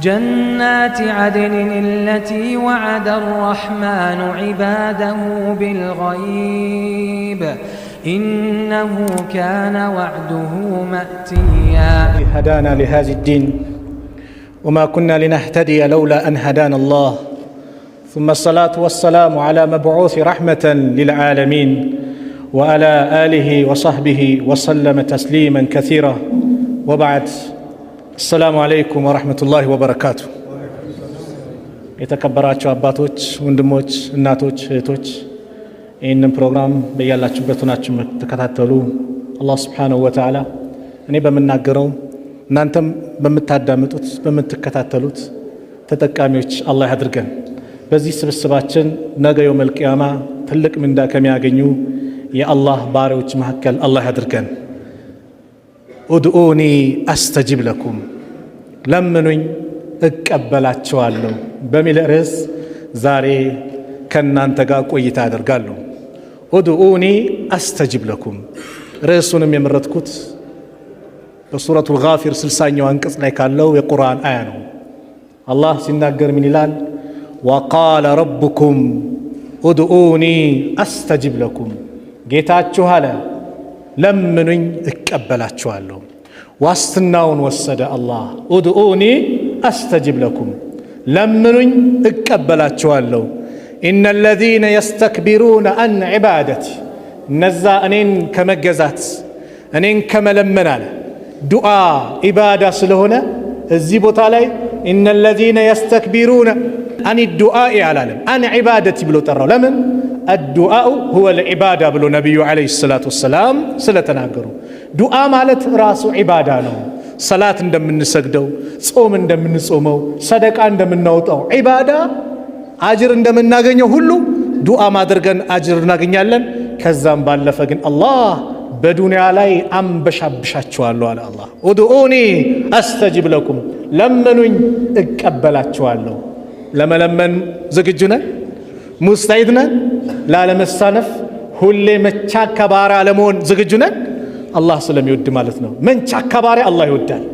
جنات عدن التي وعد الرحمن عباده بالغيب إنه كان وعده مأتيا. هدانا لهذا الدين وما كنا لنهتدي لولا أن هدانا الله ثم الصلاة والسلام على مبعوث رحمة للعالمين وعلى آله وصحبه وسلم تسليما كثيرا وبعد. السلام عليكم ورحمة الله وبركاته. የተከበራችሁ አባቶች፣ ወንድሞች፣ እናቶች፣ እህቶች ይህንን ፕሮግራም በያላችሁበት ሆናችሁ ተከታተሉ። አላህ Subhanahu Wa Ta'ala እኔ በመናገረው እናንተም በመታዳምጡት በመተከታተሉት ተጠቃሚዎች አላህ ያድርገን። በዚህ ስብስባችን ነገ የውመል ቂያማ ትልቅ ምንዳ ከሚያገኙ የአላህ ባሪያዎች መካከል አላህ ያድርገን። ኡድኡኒ አስተጂብ ለኩም ለምኑኝ እቀበላችኋለሁ በሚል ርዕስ ዛሬ ከናንተ ጋር ቆይታ አደርጋለሁ። ኡድኡኒ አስተጂብ ለኩም ርዕሱንም የመረጥኩት በሱረቱል ጋፊር 60ኛው አንቀጽ ላይ ካለው የቁርአን አያ ነው። አላህ ሲናገር ምን ይላል? ወቃለ ረብኩም ኡድኡኒ አስተጂብ ለኩም ጌታችሁ አለ ለምኑኝ እቀበላችኋለሁ። ዋስትናውን ወሰደ አላህ። ኡድኡኒ አስተጂብ ለኩም ለምኑኝ እቀበላችኋለሁ። ኢነ الذين يستكبرون عن عبادتي እነዛ እኔን ከመገዛት እኔን ከመለመን አለ ዱዓ ኢባዳ ስለሆነ እዚህ ቦታ ላይ ኢነ الذين يستكبرون عن الدعاء አላለም عن عبادتي ብሎ ጠራው። ለምን? الدعاء هو العبادة ብሎ ነብዩ አለይሂ ሰላቱ ወሰላም ስለተናገሩ ዱዓ ማለት ራሱ ዒባዳ ነው። ሰላት እንደምንሰግደው፣ ጾም እንደምንጾመው፣ ሰደቃ እንደምናወጣው ዒባዳ አጅር እንደምናገኘው ሁሉ ዱዓ ማድረገን አጅር እናገኛለን። ከዛም ባለፈ ግን አላህ በዱንያ ላይ አንበሻብሻችኋለሁ አለ አላህ። ኡድኡኒ አስተጂብ ለኩም ለምኑኝ እቀበላችኋለሁ። ለመለመን ዝግጁ ነን? ሙስተዒድ ነን? ላለመሳነፍ ሁሌ መቻካ ባሪያ ለመሆን ዝግጁ ነን? አላህ ስለሚወድ ማለት ነው። መንቻካ ባሪያ አላህ ይወዳል።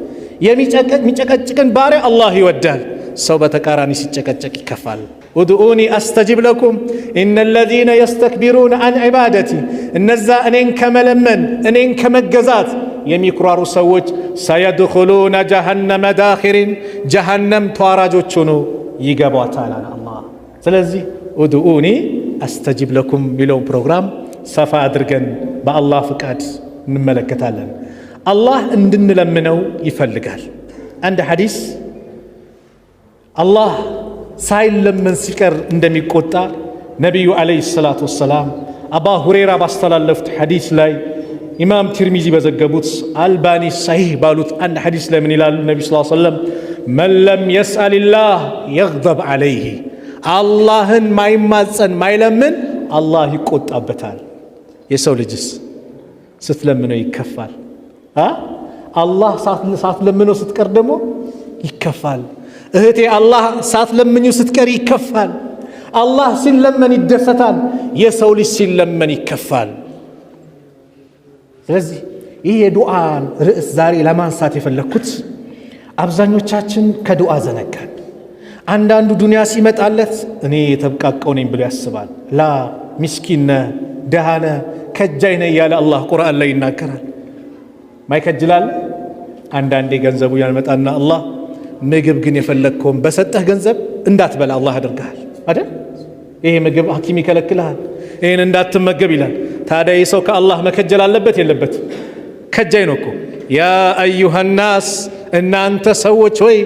የሚጨቀጭቅን ባሪያ አላህ ይወዳል። ሰው በተቃራኒ ሲጨቀጨቅ ይከፋል። ኡድኡኒ አስተጂብ ለኩም ኢነ الذين يستكبرون عن عبادتي እነዛ እኔን ከመለመን እኔን ከመገዛት የሚኩራሩ ሰዎች ሰየድኹሉነ ጀሃነመ ዳኺሪን ጀሃነም ተዋራጆች ሆነው ይገባታል አላህ። ስለዚህ ኡድኡኒ አስተጂብ ለኩም ሚለው ፕሮግራም ሰፋ አድርገን በአላህ ፍቃድ እንመለከታለን። አላህ እንድንለምነው ይፈልጋል። አንድ ሐዲስ አላህ ሳይለመን ሲቀር እንደሚቆጣ ነብዩ አለይሂ ሰላቱ ወሰላም አባ ሁረይራ ባስተላለፉት ሐዲስ ላይ ኢማም ትርሚዚ በዘገቡት አልባኒ ሰሂህ ባሉት አንድ ሐዲስ ላይ ምን ይላሉ? ነብዩ ሰለላሁ ዐለይሂ ወሰለም መን ለም የስአልላህ የግደብ ዐለይሂ አላህን ማይማጸን ማይለምን አላህ ይቆጣበታል። የሰው ልጅስ ስትለምነው ይከፋል። አላህ ሳትለምነው ስትቀር ደግሞ ይከፋል። እህቴ አላህ ሳትለምኚው ስትቀር ይከፋል። አላህ ሲለመን ይደሰታል። የሰው ልጅ ሲለመን ይከፋል። ስለዚህ ይህ የዱዓን ርዕስ ዛሬ ለማንሳት የፈለኩት አብዛኞቻችን ከዱዓ ዘነጋን። አንዳንዱ ዱንያ ሲመጣለት እኔ የተብቃቀው ነኝ ብሎ ያስባል። ላ ምስኪን ነህ፣ ደሃ ነህ፣ ከጃይ ነህ እያለ አላህ ቁርአን ላይ ይናገራል። ማይከጅላል አንዳንዴ ገንዘቡ ያመጣና አላህ ምግብ ግን የፈለግከውን በሰጠህ ገንዘብ እንዳትበላ አላህ ያደርግሃል አይደል? ይሄ ምግብ ሐኪም ይከለክልሃል፣ ይሄን እንዳትመገብ ይላል። ታዲያ ይህ ሰው ከአላህ መከጀል አለበት የለበት? ከጃይ ነው እኮ። ያ አዩሃ ናስ እናንተ ሰዎች ሆይ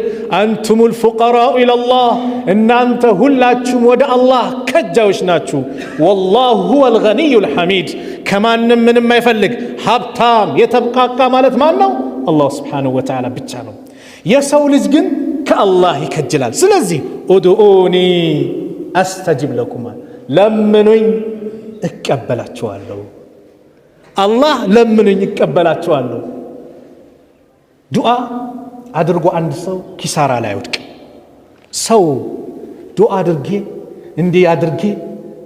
አንቱሙል ፉቀራኡ ኢለላህ እናንተ ሁላችሁም ወደ አላህ ከጃዮች ናችሁ። ወላሁ ሁወል ገኒዩል ሐሚድ ከማንም ምንም አይፈልግ ሀብታም የተብቃቃ ማለት ማን ነው? አላህ ሱብሓነሁ ወተዓላ ብቻ ነው። የሰው ልጅ ግን ከአላህ ይከጅላል። ስለዚህ ኡድኡኒ አስተጂብ ለኩም ለምኑኝ እቀበላችኋለሁ። አላህ ለምኑኝ እቀበላችኋለሁ። ዱዓ አድርጎ አንድ ሰው ኪሳራ ላይ አይወድቅም። ሰው ዱዓ አድርጌ እንዲህ አድርጌ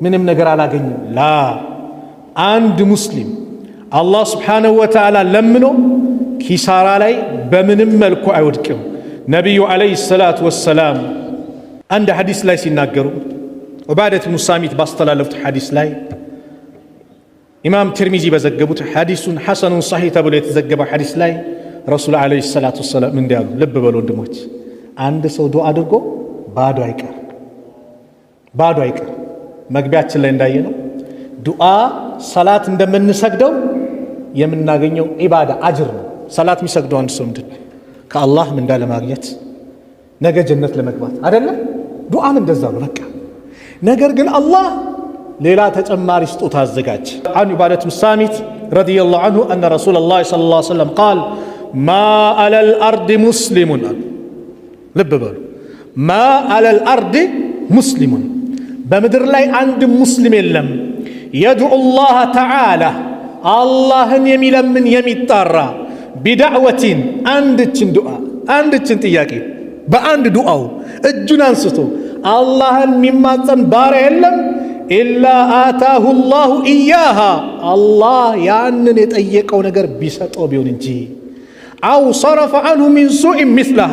ምንም ነገር አላገኝም ላ አንድ ሙስሊም አላህ Subhanahu Wa Ta'ala ለምኖ ኪሳራ ላይ በምንም መልኩ አይወድቅም። ነቢዩ ዓለይሂ ሰላቱ ወሰላም አንድ ሐዲስ ላይ ሲናገሩ ዑባደት ብኑ ሳሚት ባስተላለፉት ሐዲስ ላይ ኢማም ትርሚዚ በዘገቡት ሐዲሱን ሐሰኑን ሰሒህ ተብሎ የተዘገበው ሐዲስ ላይ ረሱል ዓለይሂ ሰላቱ ወሰላም እንዲህ አሉ። ልብ በሉ ወንድሞች፣ አንድ ሰው ዱዓ አድርጎ ባዶ አይቀር። መግቢያችን ላይ እንዳየነው ዱዓ ሰላት እንደምንሰግደው የምናገኘው ዒባዳ አጅር ነው። ሰላት የሚሰግደው አንድ ሰው ምንድን ከአላህ ምንዳ ለማግኘት ነገ ጀነት ለመግባት አይደለም? ዱዓም እንደዛ ነው በቃ። ነገር ግን አላህ ሌላ ተጨማሪ ስጦታ አዘጋጅ። አን ዑባደት ብኑ ሳሚት ረዲየላሁ ዐንሁ አነ ረሱለላህ ሰለላሁ ዐለይሂ ወሰለም ቃል ማ ዐለል አርድ ሙስሊሙን አሉ። ልብ በሉ ማ ዐለል አርድ ሙስሊሙን፣ በምድር ላይ አንድ ሙስሊም የለም የድዑ ላህ ተዓላ አላህን የሚለምን የሚጣራ ቢዳዕወቲን አንድችን ጥያቄ በአንድ ዱዓው እጁን አንስቶ አላህን የሚማጸን ባሪያ የለም ኢላ አታሁ ላሁ ኢያሃ አላህ ያንን የጠየቀው ነገር ቢሰጠው ቢሆን እንጂ አው ሰረፈ አንሁ ሚን ሱኢን ሚስለሃ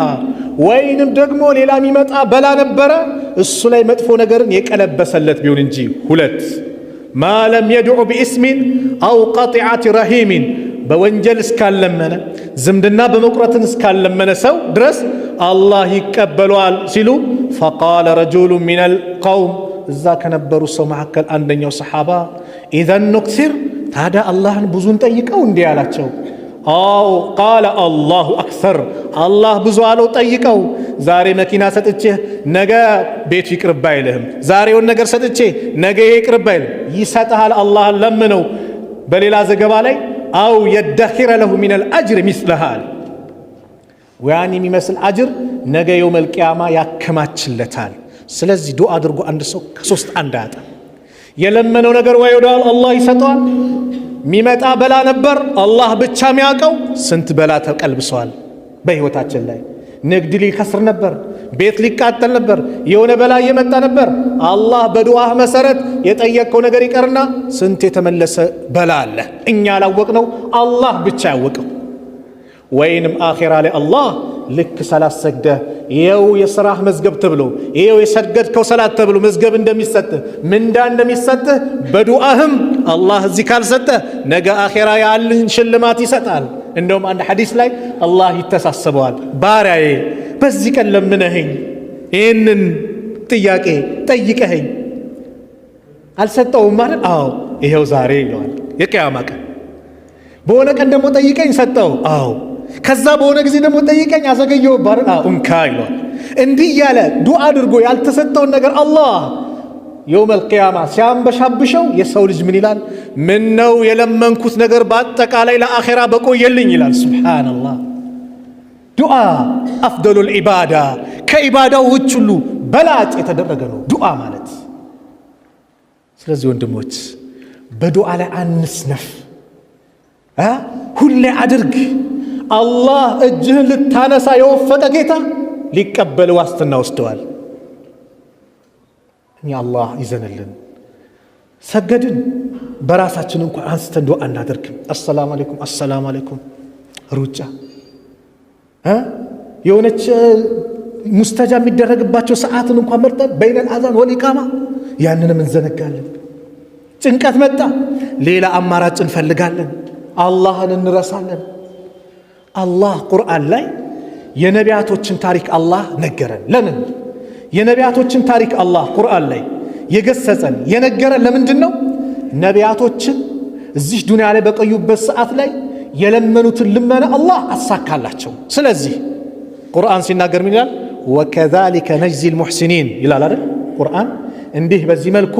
ወይንም ደግሞ ሌላ የሚመጣ በላ ነበረ እሱ ላይ መጥፎ ነገርን የቀለበሰለት ቢሆን እንጂ። ሁለት ማ ለም የድዑ ቢእስሚን አው ቀጢዐት ረሂሚን በወንጀል እስካለመነ ዝምድና በመቁረትን እስካለመነ ሰው ድረስ አላህ ይቀበለዋል ሲሉ ፈቃለ ረጁሉ ሚነል ቀውም እዛ ከነበሩ ሰው መካከል አንደኛው ሰሓባ ኢዘን ኑክሲር ታዲያ አላህን ብዙን ጠይቀው እንዲህ አላቸው። አው ቃለ አላሁ አክሰር አላህ ብዙ አለው ጠይቀው። ዛሬ መኪና ሰጥቼህ ነገ ቤቱ ይቅርብ አይልህም። ዛሬውን ነገር ሰጥቼ ነገ ይቅርብ አይልህም። ይሰጥሃል። አላህን ለምነው። በሌላ ዘገባ ላይ አው የደኺረ ለሁ ሚነል አጅር ሚስለሃል ወያን የሚመስል አጅር ነገ የውመል ቂያማ ያከማችለታል። ስለዚህ ዱዓ አድርጎ አንድ ሰው ከሶስት አንድ አያጣም። የለመነው ነገር ወይ ወደ አላህ ይሰጠዋል። ሚመጣ በላ ነበር አላህ ብቻ የሚያውቀው። ስንት በላ ተቀልብሰዋል በህይወታችን ላይ። ንግድ ሊከስር ነበር፣ ቤት ሊቃጠል ነበር፣ የሆነ በላ እየመጣ ነበር። አላህ በዱዓህ መሰረት የጠየቀው ነገር ይቀርና ስንት የተመለሰ በላ አለ እኛ ያላወቅነው አላህ ብቻ ያወቀው። ወይንም አኺራ ላይ አላህ ልክ ሰላት ሰግደህ ይኸው የሥራህ መዝገብ ተብሎ ይኸው የሰገድከው ሰላት ተብሎ መዝገብ እንደሚሰጥህ ምንዳ እንደሚሰጥህ በዱዓህም አላህ እዚህ ካልሰጠህ ነገ አኺራ ያለህን ሽልማት ይሰጣል። እንደውም አንድ ሐዲስ ላይ አላህ ይተሳሰበዋል። ባሪያዬ በዚህ ቀን ለምነኸኝ ይህንን ጥያቄ ጠይቀኸኝ አልሰጠውም ማለት አዎ ይኸው ዛሬ ይለዋል የቂያማ ቀን። በሆነ ቀን ደግሞ ጠይቀኝ ሰጠው፣ አዎ ከዛ በሆነ ጊዜ ደግሞ ጠይቀኝ አዘገየው ባርን እንካ ይለዋል። እንዲህ ያለ ዱዓ አድርጎ ያልተሰጠውን ነገር አላህ የውመል ቂያማ ሲያንበሻብሸው የሰው ልጅ ምን ይላል? ምን ነው የለመንኩት ነገር በአጠቃላይ ለአኺራ በቆየልኝ ይላል። ሱብሓነላህ። ዱዓ አፍደሉል ዒባዳ ከዒባዳዎች ሁሉ በላጭ የተደረገ ነው ዱዓ ማለት። ስለዚህ ወንድሞች በዱዓ ላይ አንስነፍ፣ ሁሌ አድርግ። አላህ እጅህን ልታነሳ የወፈቀ ጌታ ሊቀበል ዋስትና ወስደዋል። እኛ አላህ ይዘንልን። ሰገድን በራሳችን እንኳን አንስተን ዱዓ እናደርግም። አሰላሙ አለይኩም አሰላሙ አለይኩም ሩጫ የሆነች ሙስተጃ የሚደረግባቸው ሰዓትን እንኳን መርጠን በይነል አዛን ወልኢቃማ ያንንም እንዘነጋለን። ጭንቀት መጣ ሌላ አማራጭ እንፈልጋለን። አላህን እንረሳለን። አላህ ቁርአን ላይ የነቢያቶችን ታሪክ አላህ ነገረን። ለምን የነቢያቶችን ታሪክ አላህ ቁርአን ላይ የገሰጸን የነገረን ለምንድን ነው? ነቢያቶችን እዚህ ዱንያ ላይ በቆዩበት ሰዓት ላይ የለመኑትን ልመና አላህ አሳካላቸው። ስለዚህ ቁርአን ሲናገር ምን ይላል? ወከዛሊከ ነጅዚል ሙሕሲኒን ይላል አይደል? ቁርአን እንዲህ በዚህ መልኩ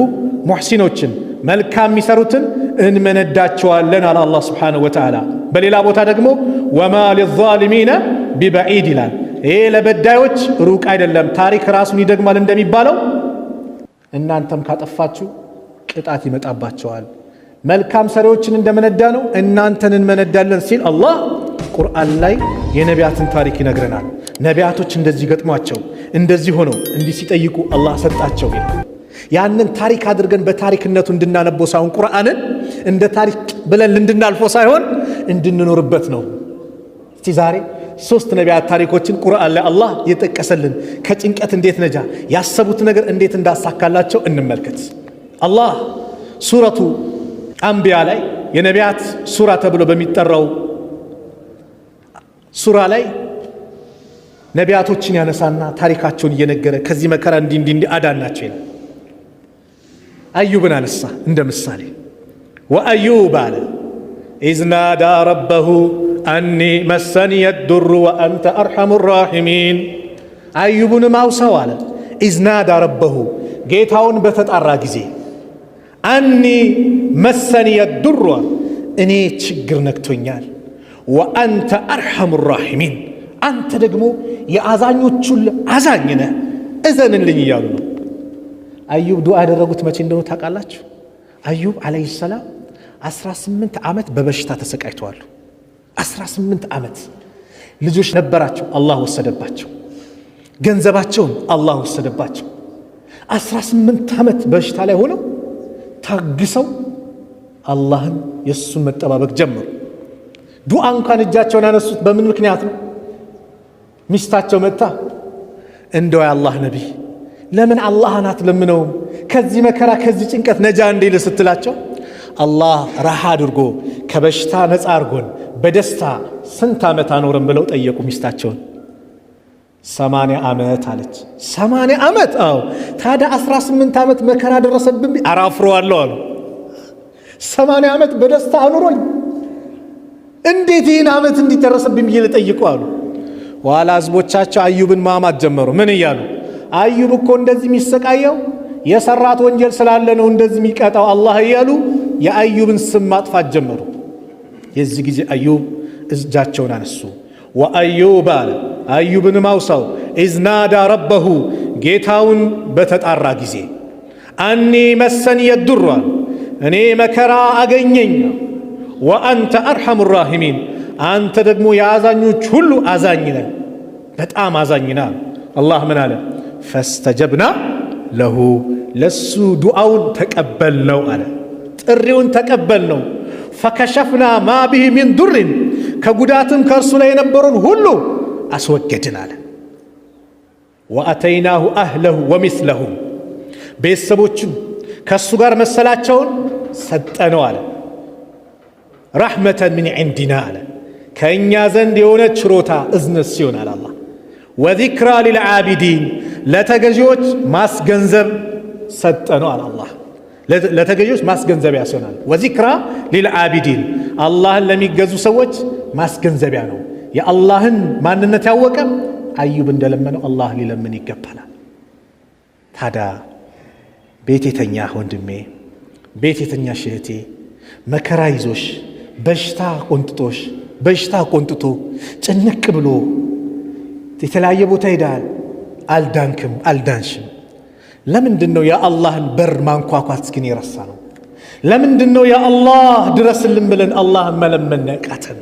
ሙሕሲኖችን መልካም የሚሰሩትን እንመነዳቸዋለን አለ አላህ ሱብሓነሁ ወተዓላ። በሌላ ቦታ ደግሞ ወማ ሊዛሊሚነ ቢበዒድ ይላል። ይሄ ለበዳዮች ሩቅ አይደለም፣ ታሪክ ራሱን ይደግማል እንደሚባለው እናንተም ካጠፋችሁ ቅጣት ይመጣባቸዋል። መልካም ሰሪዎችን እንደመነዳ ነው እናንተን እንመነዳለን ሲል አላህ ቁርአን ላይ የነቢያትን ታሪክ ይነግረናል። ነቢያቶች እንደዚህ ገጥሟቸው እንደዚህ ሆነው እንዲህ ሲጠይቁ አላህ ሰጣቸው ይላል። ያንን ታሪክ አድርገን በታሪክነቱ እንድናነበው ሳይሆን ቁርአንን እንደ ታሪክ ብለን እንድናልፈው ሳይሆን እንድንኖርበት ነው። እስቲ ዛሬ ሶስት ነቢያት ታሪኮችን ቁርአን ላይ አላህ የጠቀሰልን ከጭንቀት እንዴት ነጃ ያሰቡት ነገር እንዴት እንዳሳካላቸው እንመልከት። አላህ ሱረቱ አንቢያ ላይ የነቢያት ሱራ ተብሎ በሚጠራው ሱራ ላይ ነቢያቶችን ያነሳና ታሪካቸውን እየነገረ ከዚህ መከራ እንዲህ አዳናቸው ይላል። አዩብን አነሳ እንደ ምሳሌ። ወአዩብ አለ ኢዝ ናዳ ረበሁ አኒ መሰኒየ ዱሩ ወአንተ አርሐሙ ራሒሚን። አዩብንም አውሳው አለ ኢዝ ናዳ ረበሁ ጌታውን በተጣራ ጊዜ አኒ መሰኒየ ዱሩ እኔ ችግር ነክቶኛል፣ ወአንተ አርሐሙ ራሒሚን አንተ ደግሞ የአዛኞች ሁሉ አዛኝ ነህ እዘንልኝ እያሉ ነው። አዩብ ዱዓ ያደረጉት መቼ እንደሆነ ታውቃላችሁ? አዩብ ዓለይሂ ሰላም 18 ዓመት በበሽታ ተሰቃይተዋል። 18 ዓመት ልጆች ነበራቸው፣ አላህ ወሰደባቸው። ገንዘባቸውን አላህ ወሰደባቸው። 18 ዓመት በሽታ ላይ ሆነው ታግሰው አላህን የሱን መጠባበቅ ጀመሩ። ዱዓ እንኳን እጃቸውን ያነሱት በምን ምክንያት ነው? ሚስታቸው መጣ እንደው የአላህ ነቢይ ለምን አላህን አትለምነውም ከዚህ መከራ ከዚህ ጭንቀት ነጃ እንዲል ስትላቸው አላህ ረሃ አድርጎ ከበሽታ ነፃ አድርጎን በደስታ ስንት ዓመት አኖረን ብለው ጠየቁ ሚስታቸውን። 80 ዓመት አለች። 80 ዓመት? አዎ። ታዲያ 18 ዓመት መከራ ደረሰብን አራፍረዋለሁ አሉ። 80 ዓመት በደስታ አኖሮኝ እንዴት ይህን ዓመት እንዲደረሰብኝ ብዬ ልጠይቁ አሉ። ኋላ ህዝቦቻቸው አዩብን ማማት ጀመሩ። ምን እያሉ? አዩብ እኮ እንደዚህ የሚሰቃየው የሰራት ወንጀል ስላለ ነው እንደዚህ የሚቀጣው አላህ እያሉ የአዩብን ስም ማጥፋት ጀመሩ። የዚህ ጊዜ አዩብ እጃቸውን አነሱ። ወአዩብ አለ አዩብንም አውሳው ኢዝ ናዳ ረበሁ ጌታውን በተጣራ ጊዜ አኒ መሰኒየ ዱር እኔ መከራ አገኘኝ፣ ወአንተ አርሐሙ ራሒሚን አንተ ደግሞ የአዛኞች ሁሉ አዛኝ ነህ፣ በጣም አዛኝ ነህ። አላህ ምን አለ? ፈስተጀብና ለሁ ለሱ ዱዓውን ተቀበልነው አለ፣ ጥሪውን ተቀበልነው። ፈከሸፍና ማ ቢሂ ሚን ዱርን ከጉዳትም ከእርሱ ላይ የነበረውን ሁሉ አስወገድን አለ። ወአተይናሁ አህለሁ ወሚስለሁም ቤተሰቦቹን ከእሱ ጋር መሰላቸውን ሰጠነው አለ። ረሕመተን ሚን ዒንዲና አለ ከእኛ ዘንድ የሆነ ችሮታ እዝነት ሲሆን አለ አላህ። ወዚክራ ሊልዓቢዲን ለተገዢዎች ማስገንዘብ ሰጠነው አለ አላህ። ለተገዢዎች ማስገንዘቢያ ሲሆናል። ወዚክራ ሊልዓቢዲን አላህን ለሚገዙ ሰዎች ማስገንዘቢያ ነው። የአላህን ማንነት ያወቀ አዩብ እንደለመነው አላህ ሊለምን ይገባናል። ታዲያ ቤት የተኛ ወንድሜ፣ ቤት የተኛ እህቴ መከራ ይዞሽ በሽታ ቆንጥጦሽ በሽታ ቆንጥቶ ጭንቅ ብሎ የተለያየ ቦታ ሄዳል፣ አልዳንክም አልዳንሽም። ለምንድነው የአላህን በር ማንኳኳት ግን የረሳ ነው? ለምንድነው የአላህ ድረስልን ብለን አላህን መለመን ያቃተን?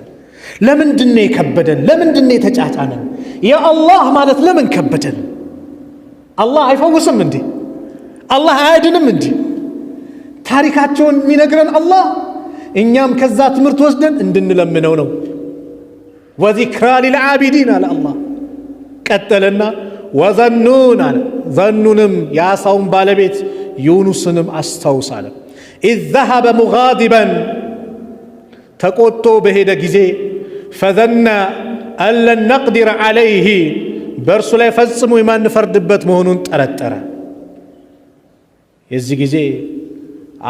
ለምንድነው የከበደን? ለምንድነው የተጫጫነን? የአላህ ማለት ለምን ከበደን? አላህ አይፈውስም እንዴ? አላህ አያድንም እንዴ? ታሪካቸውን የሚነግረን አላህ እኛም ከዛ ትምህርት ወስደን እንድንለምነው ነው። ወዚክራ ሊልዓቢዲን አለ አላህ። ቀጠለና ወዘኑን አለ ዘኑንም የአሳውን ባለቤት ዩኑስንም አስታውስ አለ። ኢዝ ዘሀበ ሙጋዲበን ተቆጥቶ በሄደ ጊዜ ፈዘና አለን ነቅዲር ዓለይህ በእርሱ ላይ ፈጽሞ የማንፈርድበት መሆኑን ጠረጠረ። የዚህ ጊዜ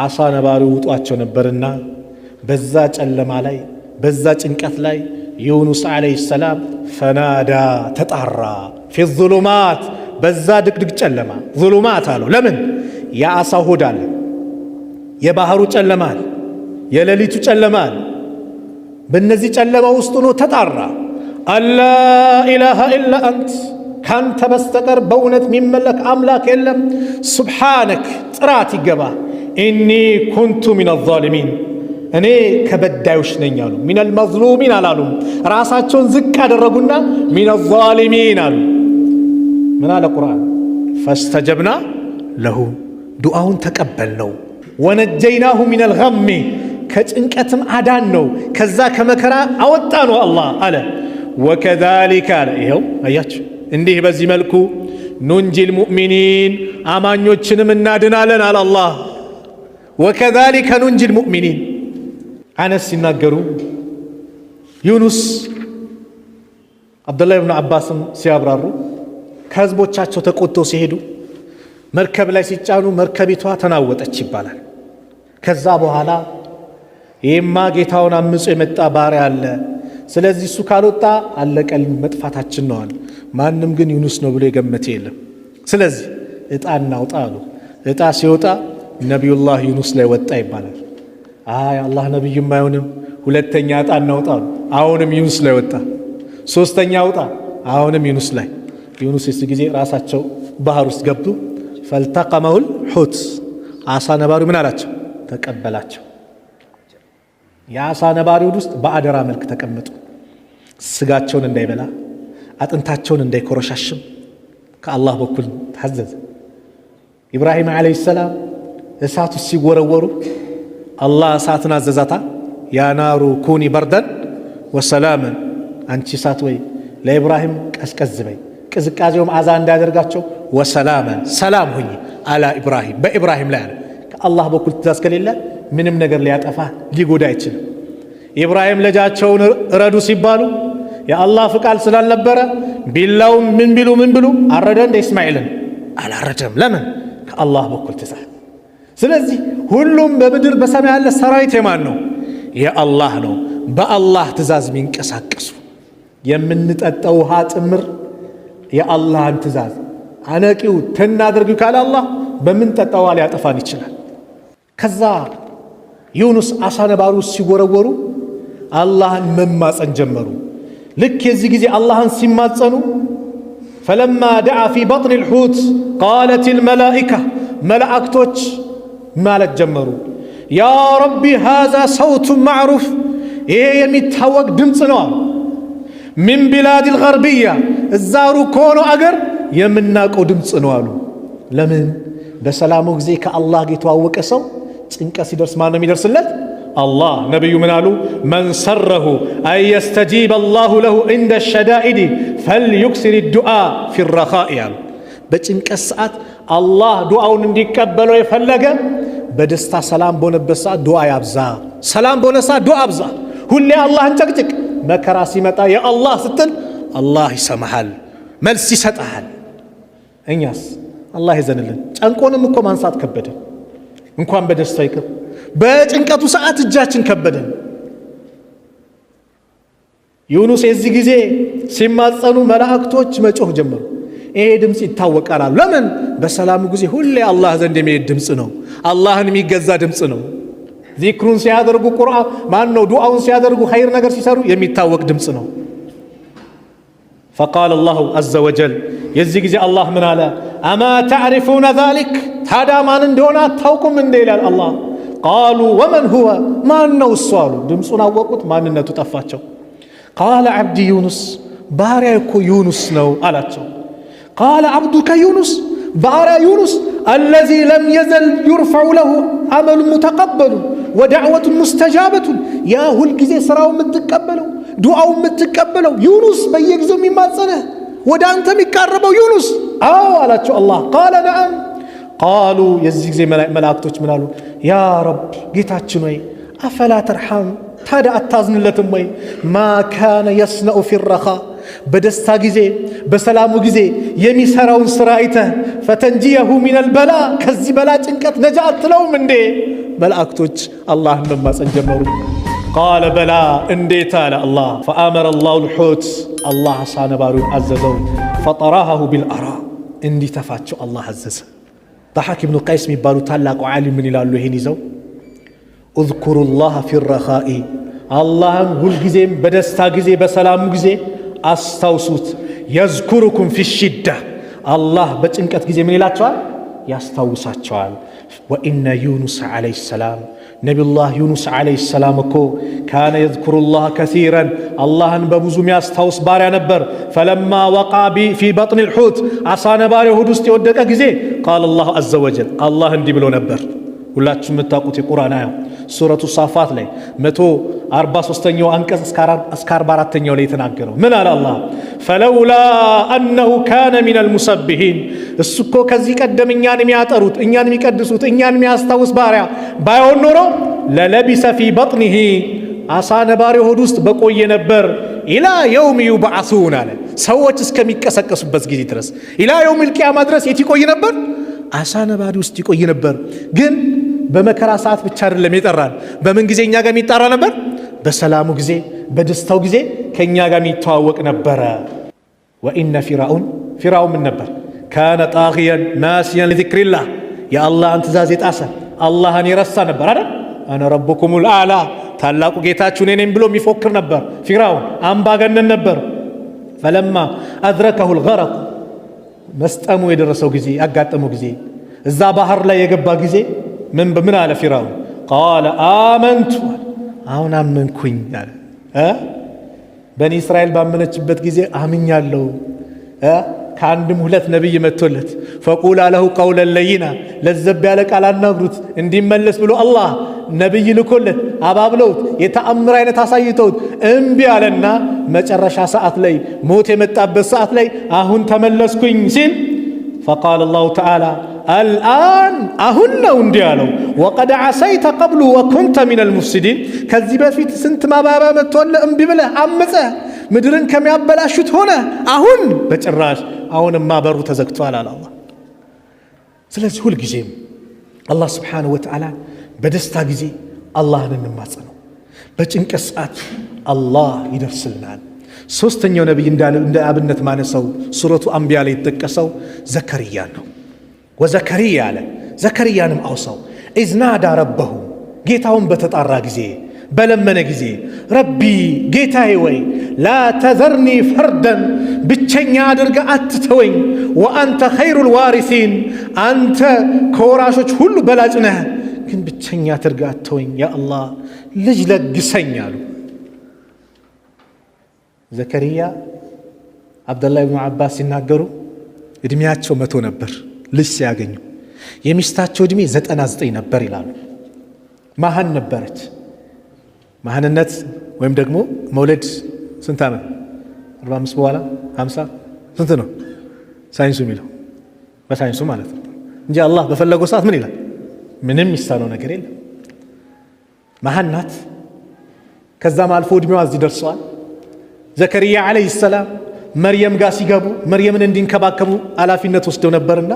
አሳ ነባሪ ውጧቸው ነበርና በዛ ጨለማ ላይ በዛ ጭንቀት ላይ ዩኑስ ዓለይሂ ሰላም ፈናዳ ተጣራ ፊ ዙሉማት በዛ ድቅድቅ ጨለማ ዙሉማት አለው። ለምን? የአሳ ሆድ አለ፣ የባህሩ ጨለማ አለ፣ የሌሊቱ ጨለማ አለ። በእነዚህ ጨለማ ውስጥ ሆኖ ተጣራ። አላ ኢላሃ ኢላ አንት ካንተ በስተቀር በእውነት የሚመለክ አምላክ የለም፣ ሱብሓነክ ጥራት ይገባ፣ ኢኒ ኩንቱ ሚነ ዛሊሚን እኔ ከበዳዮች ነኝ አሉ። ሚነል መዝሉሚን አላሉም። ራሳቸውን ዝቅ ያደረጉና ሚነል ዛሊሚን አሉ። ምን አለ ቁርአን? ፈስተጀብና ለሁ ዱዓውን ተቀበልነው፣ ወነጀይናሁ ሚነል ገሚ ከጭንቀትም አዳን ነው፣ ከዛ ከመከራ አወጣ ነው አላህ አለ። ወከዛሊከ አለ ይኸው አያችሁ እንዲህ በዚህ መልኩ ኑንጂል ሙእሚኒን አማኞችንም እናድናለን አለ አላህ። ወከዛሊከ ኑንጂል ሙእሚኒን አነስ ሲናገሩ ዩኑስ አብዱላህ ብን አባስም ሲያብራሩ ከህዝቦቻቸው ተቆጥተው ሲሄዱ መርከብ ላይ ሲጫኑ መርከቢቷ ተናወጠች ይባላል። ከዛ በኋላ ይሄማ ጌታውን አምጾ የመጣ ባሪያ አለ፣ ስለዚህ እሱ ካልወጣ አለቀልን መጥፋታችን ነው አሉ። ማንም ግን ዩኑስ ነው ብሎ የገመተ የለም። ስለዚህ እጣ እናውጣ አሉ። እጣ ሲወጣ ነቢዩላህ ዩኑስ ላይ ወጣ ይባላል። አይ አላህ ነቢይም አይሆንም፣ ሁለተኛ እጣ እናውጣ አሉ። አሁንም ዩኑስ ላይ ወጣ። ሶስተኛ ውጣ፣ አሁንም ዩኑስ ላይ። ዩኑስ የዚህ ጊዜ ራሳቸው ባህር ውስጥ ገቡ። ፈልተቀመሁል ሑት አሳ ነባሪው ምን አላቸው? ተቀበላቸው። የአሳ ነባሪው ውስጥ በአደራ መልክ ተቀመጡ። ስጋቸውን እንዳይበላ አጥንታቸውን እንዳይኮረሻሽም ከአላህ በኩል ታዘዘ። ኢብራሂም ዓለይሂ ሰላም እሳቱ ሲወረወሩ አላህ እሳትን አዘዛታ። ያ ናሩ ኩኒ በርደን ወሰላመን፣ አንቺ እሳት ወይ ለኢብራሂም ቀዝቀዝ በይ፣ ቅዝቃዜውም አዛ እንዳያደርጋቸው፣ ወሰላመን ሰላም ሁኚ አላ ኢብራሂም፣ በኢብራሂም ላይ አለ። ከአላህ በኩል ትእዛዝ ከሌለ ምንም ነገር ሊያጠፋ ሊጎዳ አይችልም። ኢብራሂም ልጃቸውን እረዱ ሲባሉ የአላህ ፍቃድ ስላልነበረ ቢላውም ምን ብሉ አረደ እንደ እስማኤልን አላረደም። ለምን? ከአላህ በኩል ትእዛዝ። ስለዚህ ሁሉም በምድር በሰማይ ያለ ሰራዊት የማን ነው? የአላህ ነው። በአላህ ትእዛዝ የሚንቀሳቀሱ የምንጠጣው ውሃ ጭምር የአላህን ትእዛዝ አነቂው ተናደርጊው ካለ አላህ በምንጠጣው ውሃ ሊያጠፋን ይችላል። ከዛ ዩኑስ አሳ ነባሩ ሲወረወሩ አላህን መማፀን ጀመሩ። ልክ የዚህ ጊዜ አላህን ሲማፀኑ ፈለማ ደዓ ፊ በጥን ልሑት ቃለት ልመላኢካ መላእክቶች ማለት ጀመሩ ያ ረቢ ሃዛ ሰውቱ ማዕሩፍ፣ ይሄ የሚታወቅ ድምፅ ነው አሉ። ሚን ቢላድ ልገርብያ እዛ ሩቅ ከሆነው አገር የምናውቀው ድምፅ ነው አሉ። ለምን? በሰላሙ ጊዜ ከአላህ ጋር የተዋወቀ ሰው ጭንቀት ሲደርስ ማን ነው የሚደርስለት? አላህ። ነቢዩ ምን አሉ? መን ሰረሁ አን የስተጂበ አላሁ ለሁ እንደ ሸዳኢድ ፈልዩክሲር ዱዓ ፊ ረኻኢ አሉ። በጭንቀት ሰዓት አላህ ዱዓውን እንዲቀበለው የፈለገ በደስታ ሰላም በሆነበት ሰዓት ዱዓ ያብዛ። ሰላም በሆነ ሰዓት ዱዓ አብዛ። ሁሌ አላህን ጨቅጭቅ። መከራ ሲመጣ የአላህ ስትል አላህ ይሰማሃል፣ መልስ ይሰጣሃል። እኛስ አላህ ይዘንልን። ጨንቆንም እኮ ማንሳት ከበደን፣ እንኳን በደስታ ይቅር በጭንቀቱ ሰዓት እጃችን ከበደን። ዩኑስ የዚህ ጊዜ ሲማጸኑ መላእክቶች መጮህ ጀመሩ። ይሄ ድምፅ ይታወቃል። ለምን? በሰላሙ ጊዜ ሁሌ አላህ ዘንድ የሚሄድ ድምፅ ነው። አላህን የሚገዛ ድምፅ ነው። ዚክሩን ሲያደርጉ ቁርአን ማን ነው ዱዓውን ሲያደርጉ ኸይር ነገር ሲሰሩ የሚታወቅ ድምፅ ነው። ፈቃለ አላሁ አዘ ወጀል የዚህ ጊዜ አላህ ምን አለ? አማ ተዕሪፉነ ዛሊክ፣ ታዲያ ማን እንደሆነ አታውቁም እንደ ይላል አላህ። ቃሉ ወመን ሁወ፣ ማን ነው እሱ አሉ። ድምፁን አወቁት፣ ማንነቱ ጠፋቸው። ቃለ ዓብዲ ዩኑስ፣ ባሪያ እኮ ዩኑስ ነው አላቸው። ቃለ ዓብዱከ ዩኑስ፣ ባሪያ ዩኑስ አለዚ ለም የዘል ዩርፈዑ ለሁ አመሉን ሙተቀበሉን ወዳዕወቱን ሙስተጃበቱን፣ ያ ሁልጊዜ ስራው የምትቀበለው ዱዓው የምትቀበለው ዩኑስ፣ በየጊዜው የሚማጸንህ ወደ አንተ የሚቃረበው ዩኑስ። አዎ አላቸው አላህ። ቃለ ነዓም። ቃሉ የዚህ ጊዜ መላእክቶች ምን አሉ? ያ ረብ ጌታችን ወይ አፈላ ተርሐም፣ ታዲያ አታዝንለትም ወይ? ማ ካነ የስነኡ ፊ ረኻ፣ በደስታ ጊዜ በሰላሙ ጊዜ የሚሰራውን ስራ አይተህ ፈተንጂየሁ ሚነል በላ፣ ከዚህ በላ ጭንቀት ነጃ አትለውም እንዴ? መላእክቶች አላህን መማፀን ጀመሩ። ቃለ በላ፣ እንዴት አለ አላህ። ፈአመረ አላሁ ልሑት፣ አላህ አሳ ነባሪውን አዘዘው። ፈጠራሃሁ ቢልአራ፣ እንዲተፋቸው አላህ አዘዘ። ضحاك ብኑ ቀይስ የሚባሉ ታላቁ ዓሊም ምን ይላሉ? ይሄን ይዘው اذكروا الله في الرخاء፣ አላህን ሁልጊዜም በደስታ ጊዜ በሰላሙ ጊዜ አስታውሱት። የዝኩሩኩም ፊ ሽዳ፣ አላህ በጭንቀት ጊዜ ምን ይላቸዋል? ያስታውሳቸዋል። ወኢነ ዩኑስ ዓለይሂ ሰላም፣ ነቢዩላህ ዩኑስ ዓለይሂ ሰላም እኮ ካነ የዝኩሩላህ ከሲረን፣ አላህን በብዙ የሚያስታውስ ባሪያ ነበር። ፈለማ ወቃ ፊ በጥን ልሑት፣ አሳ ነባሪ ሆድ ውስጥ የወደቀ ጊዜ ቃል አላሁ አዘ ወጀል፣ አላህ እንዲህ ብሎ ነበር። ሁላችሁ የምታውቁት የቁርአን አያ ሱረቱ ሳፋት ላይ 43ኛው አንቀጽ እስከ 44ኛው ላይ የተናገረው ምን አለ አላህ ፈለውላ አነሁ ካነ ሚነል ሙሰቢሒን እሱ እኮ ከዚህ ቀደም እኛን የሚያጠሩት እኛን የሚቀድሱት እኛን የሚያስታውስ ባሪያ ባይሆን ኖሮ ለለቢሰ ፊ በጥኒሂ አሳ ነባሪ ሆድ ውስጥ በቆየ ነበር ኢላ የውም ዩብዓሱን አለ ሰዎች እስከሚቀሰቀሱበት ጊዜ ድረስ ኢላ የውሚል ቂያማ ድረስ የት ይቆይ ነበር አሳ ነባሪ ውስጥ ይቆይ ነበር ግን በመከራ ሰዓት ብቻ አይደለም ይጠራል በምን ጊዜ እኛ ጋር የሚጣራ ነበር በሰላሙ ጊዜ በደስታው ጊዜ ከኛ ጋር የሚተዋወቅ ነበር ወኢነ ፊርዓውን ምን ነበር ካነ ጣጊያን ናሲያን ለዚክሪላህ የአላህን ትእዛዝ የጣሰ አላህን የረሳ ነበር አይደል አነ ረቡኩሙል አዕላ ታላቁ ጌታችሁ እኔ ነኝ ብሎ የሚፎክር ነበር ፊርዓውን አምባገነን ነበር ፈለማ አድረከሁል ገረቅ መስጠሙ የደረሰው ጊዜ ያጋጠመው ጊዜ እዛ ባህር ላይ የገባ ጊዜ ምን አለ ፊርዓውን ቃለ አመንቱ አሁን አመንኩኝ አለ በኒ እስራኤል ባመነችበት ጊዜ አምኛለሁ ከአንድም ሁለት ነብይ መጥቶለት ፈቁላ ለሁ ቀውለን ለይና ለዘብ ያለ ቃል አናግሩት እንዲመለስ ብሎ አላህ ነብይ ልኮለት አባብለውት የተአምር አይነት አሳይተውት እምቢ አለና መጨረሻ ሰዓት ላይ ሞት የመጣበት ሰዓት ላይ አሁን ተመለስኩኝ ሲል فقال الله تعالى الآن أهنوا انديالو وقد عسيت قبل وكنت من المفسدين كذب فيت سنت ما بابا متولى أمبي بله عمسه مدرن كم يبلاشت هنا أهن بتراش أهن ما برو تزكتوا على الله سلسل هو الجزيم الله سبحانه وتعالى بدستا جزي الله ننماصنو بچنك ساعات الله يدرسلنا ሶስተኛው ነብይ እንደ አብነት ማነሳው ሱረቱ አንቢያ ላይ ተጠቀሰው ዘከሪያ ነው ወዘከሪያ አለ ዘከሪያንም አውሳው ኢዝናዳ ረበሁ ጌታውን በተጣራ ጊዜ በለመነ ጊዜ ረቢ ጌታዬ ወይ ላ ተዘርኒ ፈርደን ብቸኛ አድርገህ አትተወኝ ወአንተ ኸይሩል ዋሪሲን አንተ ከወራሾች ሁሉ በላጭ ነህ ግን ብቸኛ አድርገህ አትተወኝ ያ አላህ ልጅ ለግሰኝ አሉ ዘከሪያ አብዱላህ ኢብኑ አባስ ሲናገሩ እድሜያቸው 100 ነበር ልጅ ሲያገኙ የሚስታቸው እድሜ 99 ነበር ይላሉ ማሃን ነበረች ማሃንነት ወይም ደግሞ መውለድ ስንት ዓመት 45 በኋላ 50 ስንት ነው ሳይንሱ የሚለው በሳይንሱ ማለት ነው እንጂ አላህ በፈለገው ሰዓት ምን ይላል ምንም ይሳነው ነገር የለም ማሃን ናት ከዛም አልፎ እድሜዋ እዚህ ደርሷል ዘከሪያ አለይሂ ሰላም መርየም ጋር ሲገቡ መርየምን እንዲንከባከቡ ኃላፊነት ወስደው ነበርና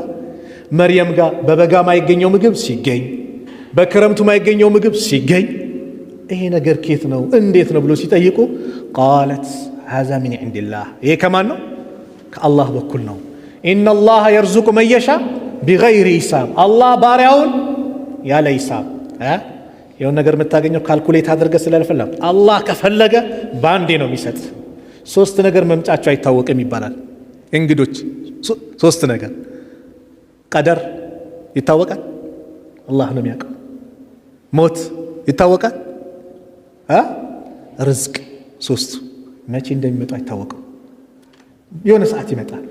መርየም ጋር በበጋ ማይገኘው ምግብ ሲገኝ በክረምቱ ማይገኘው ምግብ ሲገኝ ይሄ ነገር ከየት ነው እንዴት ነው ብሎ ሲጠይቁ ቃለት هذا من عند الله ይሄ ከማን ነው ከአላህ በኩል ነው ان الله يرزق من يشاء بغير حساب አላህ ባሪያውን ያለ ሂሳብ ይሄን ነገር የምታገኘው ካልኩሌት አድርገህ ስለልፈላ አላህ ከፈለገ ባንዴ ነው የሚሰጥ ሶስት ነገር መምጫቸው አይታወቅም ይባላል እንግዶች ሶስት ነገር ቀደር ይታወቃል አላህ ነው የሚያውቀው ሞት ይታወቃል ርዝቅ ሶስት መቼ እንደሚመጣ አይታወቅም የሆነ ሰዓት ይመጣል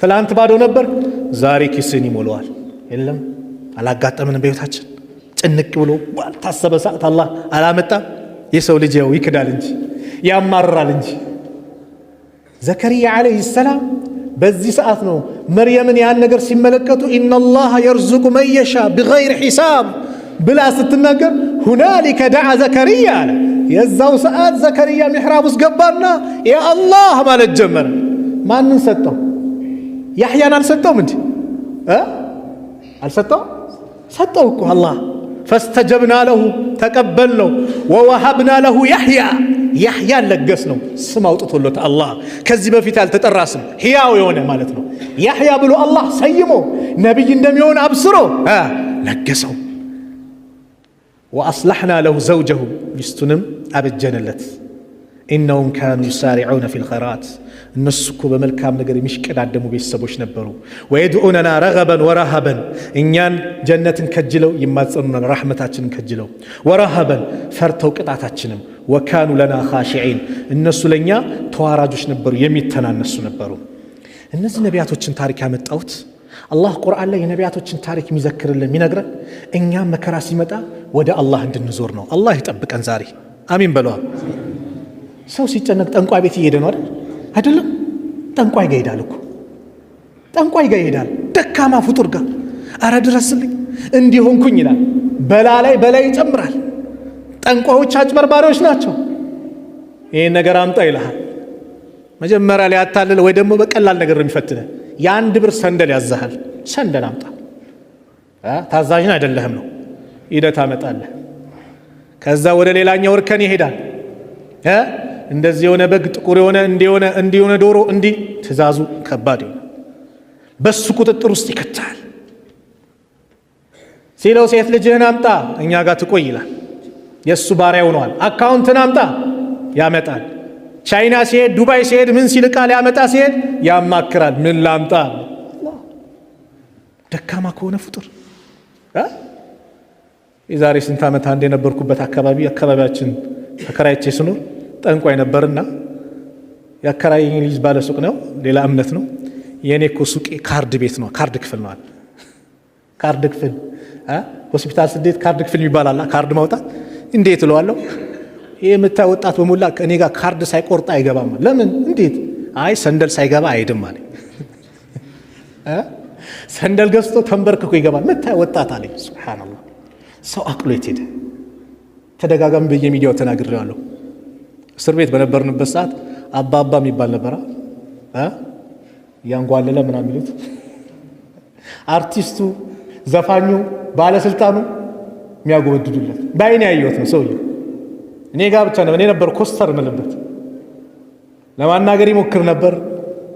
ትላንት ባዶ ነበር ዛሬ ኪስን ይሞላዋል የለም አላጋጠመንም በህይወታችን ጭንቅ ብሎ ባልታሰበ ሰዓት አላህ አላመጣም የሰው ልጅ ያው ይክዳል እንጂ ያማራል እንጂ ዘከሪያ አለይሂ ሰላም በዚህ ሰዓት ነው መርየምን ያን ነገር ሲመለከቱ ኢነላህ የርዙቁ መን የሻ ቢገይር ሒሳብ ብላ ስትናገር ሁናሊከ ደዓ ዘከሪያ አለ የዛው ሰዓት ዘከሪያ ሚሕራብ ውስጥ ገባና ያ አላህ ማለት ጀመረ ማንን ሰጠው ያህያን አልሰጠውም እንዴ አልሰጠው ሰጠው እኮ አላህ فاستجبنا له تقبلنا ووهبنا له يحيى ለገስ ነው ስም አውጥቶለት አላህ ከዚህ በፊት ያልተጠራ ስም ሕያው የሆነ ማለት ነው ያህያ ብሎ አላህ ሰይሞ ነብይ እንደሚሆን አብስሮ ለገሰው واصلحنا له زوجه ሚስቱንም አበጀነለት انهم كانوا يسارعون في الخيرات እነሱ እኮ በመልካም ነገር የሚሽቀዳደሙ ቤተሰቦች ነበሩ ويدعوننا رغبا ورهبا እኛን ጀነትን ከጅለው ይማጸኑና ረህመታችንን ከጅለው ورهبا ፈርተው ቅጣታችንን وكانوا لنا خاشعين እነሱ ለኛ ተዋራጆች ነበሩ የሚተናነሱ ነበሩ እነዚህ ነቢያቶችን ታሪክ ያመጣውት አላህ ቁርአን ላይ የነቢያቶችን ታሪክ የሚዘክርልን የሚነግረን እኛም መከራ ሲመጣ ወደ አላህ እንድንዞር ነው አላህ ይጠብቀን ዛሬ አሚን በለዋ። ሰው ሲጨነቅ ጠንቋይ ቤት እየሄደ ነው አይደለም? ጠንቋይ ጋር ይሄዳል እኮ ጠንቋይ ጋር ይሄዳል። ደካማ ፍጡር ጋር አረ ድረስልኝ እንዲሆንኩኝ ይላል። በላይ ይጨምራል። ጠንቋዮች አጭበርባሪዎች ናቸው። ይሄን ነገር አምጣ ይልሃል። መጀመሪያ ላይ ያታልል ወይ ደግሞ በቀላል ነገር የሚፈትነ የ1 ብር ሰንደል ያዛሃል። ሰንደል አምጣ ታዛዥን አይደለህም ነው ሂደት አመጣለህ። ከዛ ወደ ሌላኛው እርከን ይሄዳል። እንደዚህ የሆነ በግ ጥቁር የሆነ እንዲሆነ ዶሮ እንዲህ ትእዛዙ ከባድ ነው። በሱ ቁጥጥር ውስጥ ይከታል። ሲለው ሴት ልጅህን አምጣ እኛ ጋር ትቆይ ይላል። የሱ ባሪያ ሆኗል። አካውንትን አምጣ ያመጣል። ቻይና ሲሄድ ዱባይ ሲሄድ ምን ሲል ቃል ያመጣ ሲሄድ ያማክራል። ምን ላምጣ? ደካማ ከሆነ ፍጡር የዛሬ ስንት ዓመት አንድ የነበርኩበት አካባቢያችን ተከራይቼ ስኖር ጠንቋይ ነበርና ያከራየኝ ልጅ ባለ ሱቅ ነው፣ ሌላ እምነት ነው። የኔ እኮ ሱቄ ካርድ ቤት ነው፣ ካርድ ክፍል ነው አለ። ካርድ ክፍል ሆስፒታል ስዴት ካርድ ክፍል ይባላል። ካርድ ማውጣት እንዴት እለዋለሁ? ይሄ የምታይ ወጣት በሞላ እኔ ጋር ካርድ ሳይቆርጥ አይገባም። ለምን? እንዴት? አይ ሰንደል ሳይገባ አይድም አለኝ። ሰንደል ገዝቶ ተንበርክኮ ይገባል ምታይ ወጣት አለኝ። ሱብሃንአላህ። ሰው አቅሎ የት ሄደ? ተደጋጋሚ በየሚዲያው ተናግሬዋለሁ። እስር ቤት በነበርንበት ሰዓት አባባ የሚባል ነበራ ያንጓለለ ምናምን የሚሉት አርቲስቱ፣ ዘፋኙ፣ ባለስልጣኑ የሚያጎበድዱለት በአይኔ ያየሁት ነው። ሰውዬው እኔ ጋር ብቻ ነው። እኔ ነበር ኮስተር ምልበት ለማናገር ይሞክር ነበር።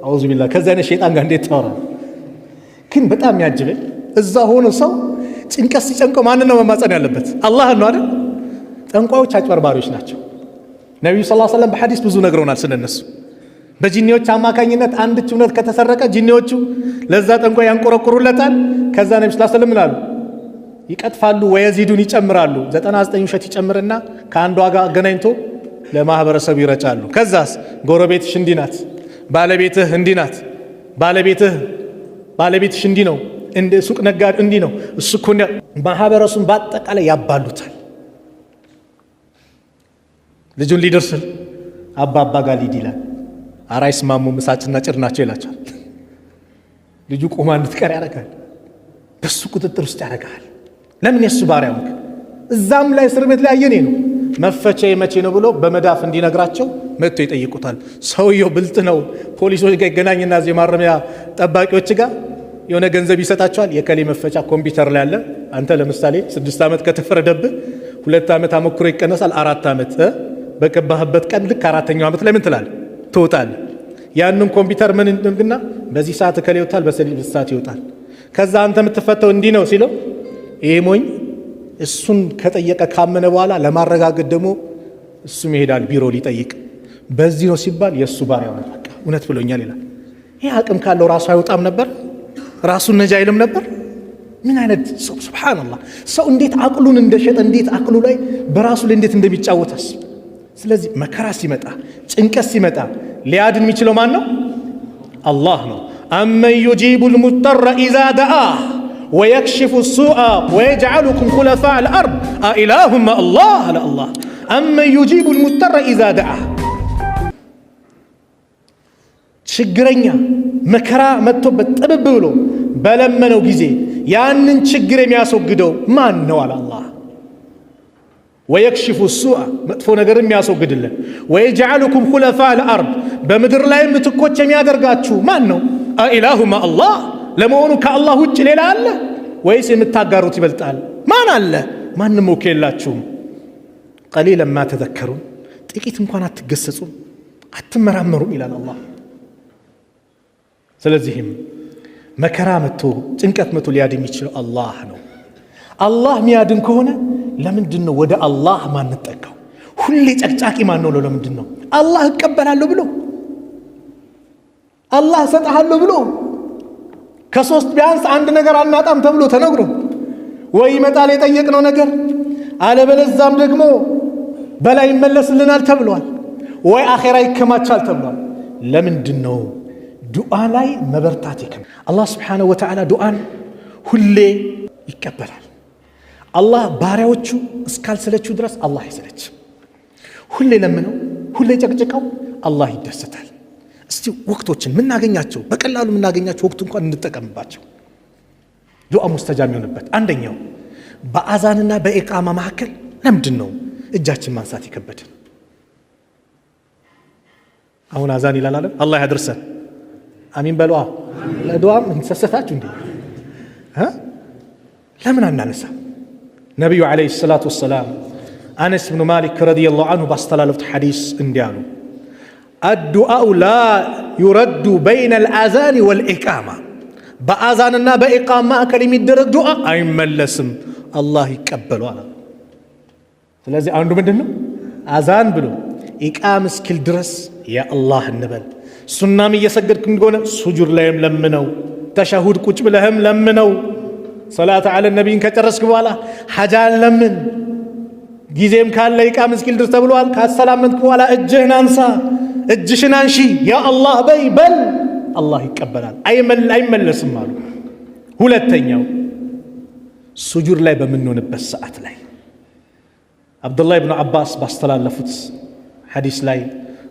አውዙ ቢላህ ከዛ አይነት ሸይጣን ጋር እንዴት ታወራለህ? ግን በጣም ያጅበኝ እዛ ሆኖ ሰው ጭንቀት ሲጨንቀው ማንን ነው መማጸን ያለበት? አላህን ነው አይደል? ጠንቋዮች አጭበርባሪዎች ናቸው። ነብዩ ሰለላሁ ዐለይሂ ወሰለም በሐዲስ ብዙ ነግረውናል ስለነሱ። በጂኒዎች አማካኝነት አንድች እውነት ከተሰረቀ ጂኒዎቹ ለዛ ጠንቋይ ያንቆረቁሩለታል። ከዛ ነብዩ ሰለላሁ ዐለይሂ ወሰለም ምን አሉ? ይቀጥፋሉ ወየዚዱን ይጨምራሉ። 99 ውሸት ይጨምርና ከአንዷ ጋር አገናኝቶ ለማህበረሰቡ ይረጫሉ። ከዛስ ጎረቤትሽ እንዲህ ናት፣ ባለቤትህ እንዲህ ናት፣ ባለቤትሽ እንዲህ ነው፣ እንደ ሱቅ ነጋዴ እንዲህ ነው፣ እሱ እኮ ማህበረሰቡን በአጠቃላይ ያባሉታል። ልጁን ሊደርስል አባባ ጋር ሊድ ይላል። ኧረ አይስማሙም፣ እሳትና ጭድ ናቸው ይላቸዋል። ልጁ ቆማ እንድትቀር ያደርጋል። በሱ ቁጥጥር ውስጥ ያደርጋል። ለምን? የሱ ባሪያ ሆንክ። እዛም ላይ እስር ቤት ላይ አየኔ ነው መፈቻ መቼ ነው ብሎ በመዳፍ እንዲነግራቸው መጥቶ ይጠይቁታል። ሰውየው ብልጥ ነው። ፖሊሶች ጋር ይገናኝና እዚህ ማረሚያ ጠባቂዎች ጋር የሆነ ገንዘብ ይሰጣቸዋል። የከሌ መፈቻ ኮምፒውተር ላይ አለ። አንተ ለምሳሌ 6 ዓመት ከተፈረደብህ 2 ዓመት አመክሮ ይቀነሳል። 4 ዓመት በገባህበት ቀን ልክ 4ኛው ዓመት ላይ ምን ትላለህ? ትወጣለህ። ያንን ኮምፒውተር ምን እንደግና በዚህ ሰዓት ከሌ ይወጣል፣ በዚህ ሰዓት ይወጣል። ከዛ አንተ የምትፈተው እንዲህ ነው ሲለው ይሄ ሞኝ እሱን ከጠየቀ ካመነ በኋላ ለማረጋገጥ ደግሞ እሱም ይሄዳል ቢሮ ሊጠይቅ። በዚህ ነው ሲባል የእሱ ባሪያ ሆነ። በቃ እውነት ብሎኛል ይላል። ይሄ አቅም ካለው ራሱ አይወጣም ነበር? ራሱን ነጃ አይልም ነበር? ምን አይነት ሰው! ሱብሃንአላህ። ሰው እንዴት አቅሉን እንደሸጠ እንዴት አቅሉ ላይ በራሱ ላይ እንዴት እንደሚጫወተስ። ስለዚህ መከራ ሲመጣ ጭንቀት ሲመጣ ሊያድን የሚችለው ማን ነው? አላህ ነው። አመን ዩጂቡል ሙጠረ ኢዛ ደአህ ወየክሽፉ ሱአ ወየጅዐሉኩም ኹለፋአ አልአርድ አኢላሁም አላህ ለአላህ አመን ዩጂቡል ሙጠረ ኢዛ ደአህ። ችግረኛ መከራ መጥቶበት ጥብብ ብሎ በለመነው ጊዜ ያንን ችግር የሚያስወግደው ማን ነው? አለ አላህ። ወየክሽፉ ሱአ መጥፎ ነገር የሚያስወግድልን፣ ወየጅዐሉኩም ኹለፋአ አልአርድ በምድር ላይ ምትኮች የሚያደርጋችሁ ማን ነው? አኢላሁም አላህ። ለመሆኑ ከአላህ ውጭ ሌላ አለ ወይስ የምታጋሩት ይበልጣል? ማን አለ? ማንም እኮ የላችሁም። ቀሊለን ማ ተዘከሩን፣ ጥቂት እንኳን አትገሰጹም፣ አትመራመሩም ይላል አላህ። ስለዚህም መከራ መጥቶ ጭንቀት መጥቶ ሊያድን የሚችለው አላህ ነው። አላህ የሚያድን ከሆነ ለምንድን ነው ወደ አላህ ማንጠጋው? ሁሌ ጨቅጫቂ ማን ነው? ለምንድን ነው አላህ እቀበላለሁ ብሎ አላህ እሰጥሃለሁ ብሎ ከሶስት ቢያንስ አንድ ነገር አናጣም ተብሎ ተነግሮ ወይ ይመጣል የጠየቅነው ነገር፣ አለበለዛም ደግሞ በላይ ይመለስልናል ተብሏል፣ ወይ አኼራ ይከማቻል ተብሏል። ለምንድን ነው ዱዓ ላይ መበርታት ይከም? አላህ ስብሓነሁ ወተዓላ ዱዓን ሁሌ ይቀበላል። አላህ ባሪያዎቹ እስካልሰለችው ድረስ አላህ አይሰለችም። ሁሌ ለምነው ሁሌ ጨቅጭቀው አላህ ይደሰታል። እስቲ ወቅቶችን ምናገኛቸው በቀላሉ ምናገኛቸው ወቅት እንኳን እንጠቀምባቸው። ዱዓ ሙስተጃብ የሚሆንበት አንደኛው በአዛንና በኢቃማ መካከል ለምንድን ነው እጃችን ማንሳት ይከበደን? አሁን አዛን ይላል አይደል? አላህ ያድርሰን። አሚን በሉ። ለዱዓም እንሰሰታችሁ እንዴ? ለምን አናነሳ? ነብዩ አለይሂ ሰላቱ ወሰላም አነስ ብኑ ማሊክ ረዲየላሁ ዐንሁ ባስተላለፉት ሐዲስ እንዲያሉ አዱዓኡ ላ ዩረዱ በይነ አልአዛን ወልኢቃማ፣ በአዛንና በኢቃማ መካከል የሚደረግ ዱዓ አይመለስም፣ አላህ ይቀበለዋል። ስለዚህ አንዱ ምንድነው? አዛን ብሎ ኢቃም እስኪል ድረስ ያ አላህ እንበል። ሱናም እየሰገድክ እንደሆነ ሱጁድ ላይም ለምነው፣ ተሸሁድ ቁጭ ብለህም ለምነው። ሰላተ ዐለ ነቢይን ከጨረስክ በኋላ ሐጃን ለምን። ጊዜም ካለ ኢቃም እስኪል ድረስ ተብሏል። ካሰላመትክ በኋላ እጅህን አንሳ፣ እጅሽን አንሺ፣ ያ አላህ በይ በል፣ አላህ ይቀበላል፣ አይመለስም አሉ። ሁለተኛው ሱጁድ ላይ በምንሆንበት ሰዓት ላይ አብዱላህ ብኑ አባስ ባስተላለፉት ሐዲስ ላይ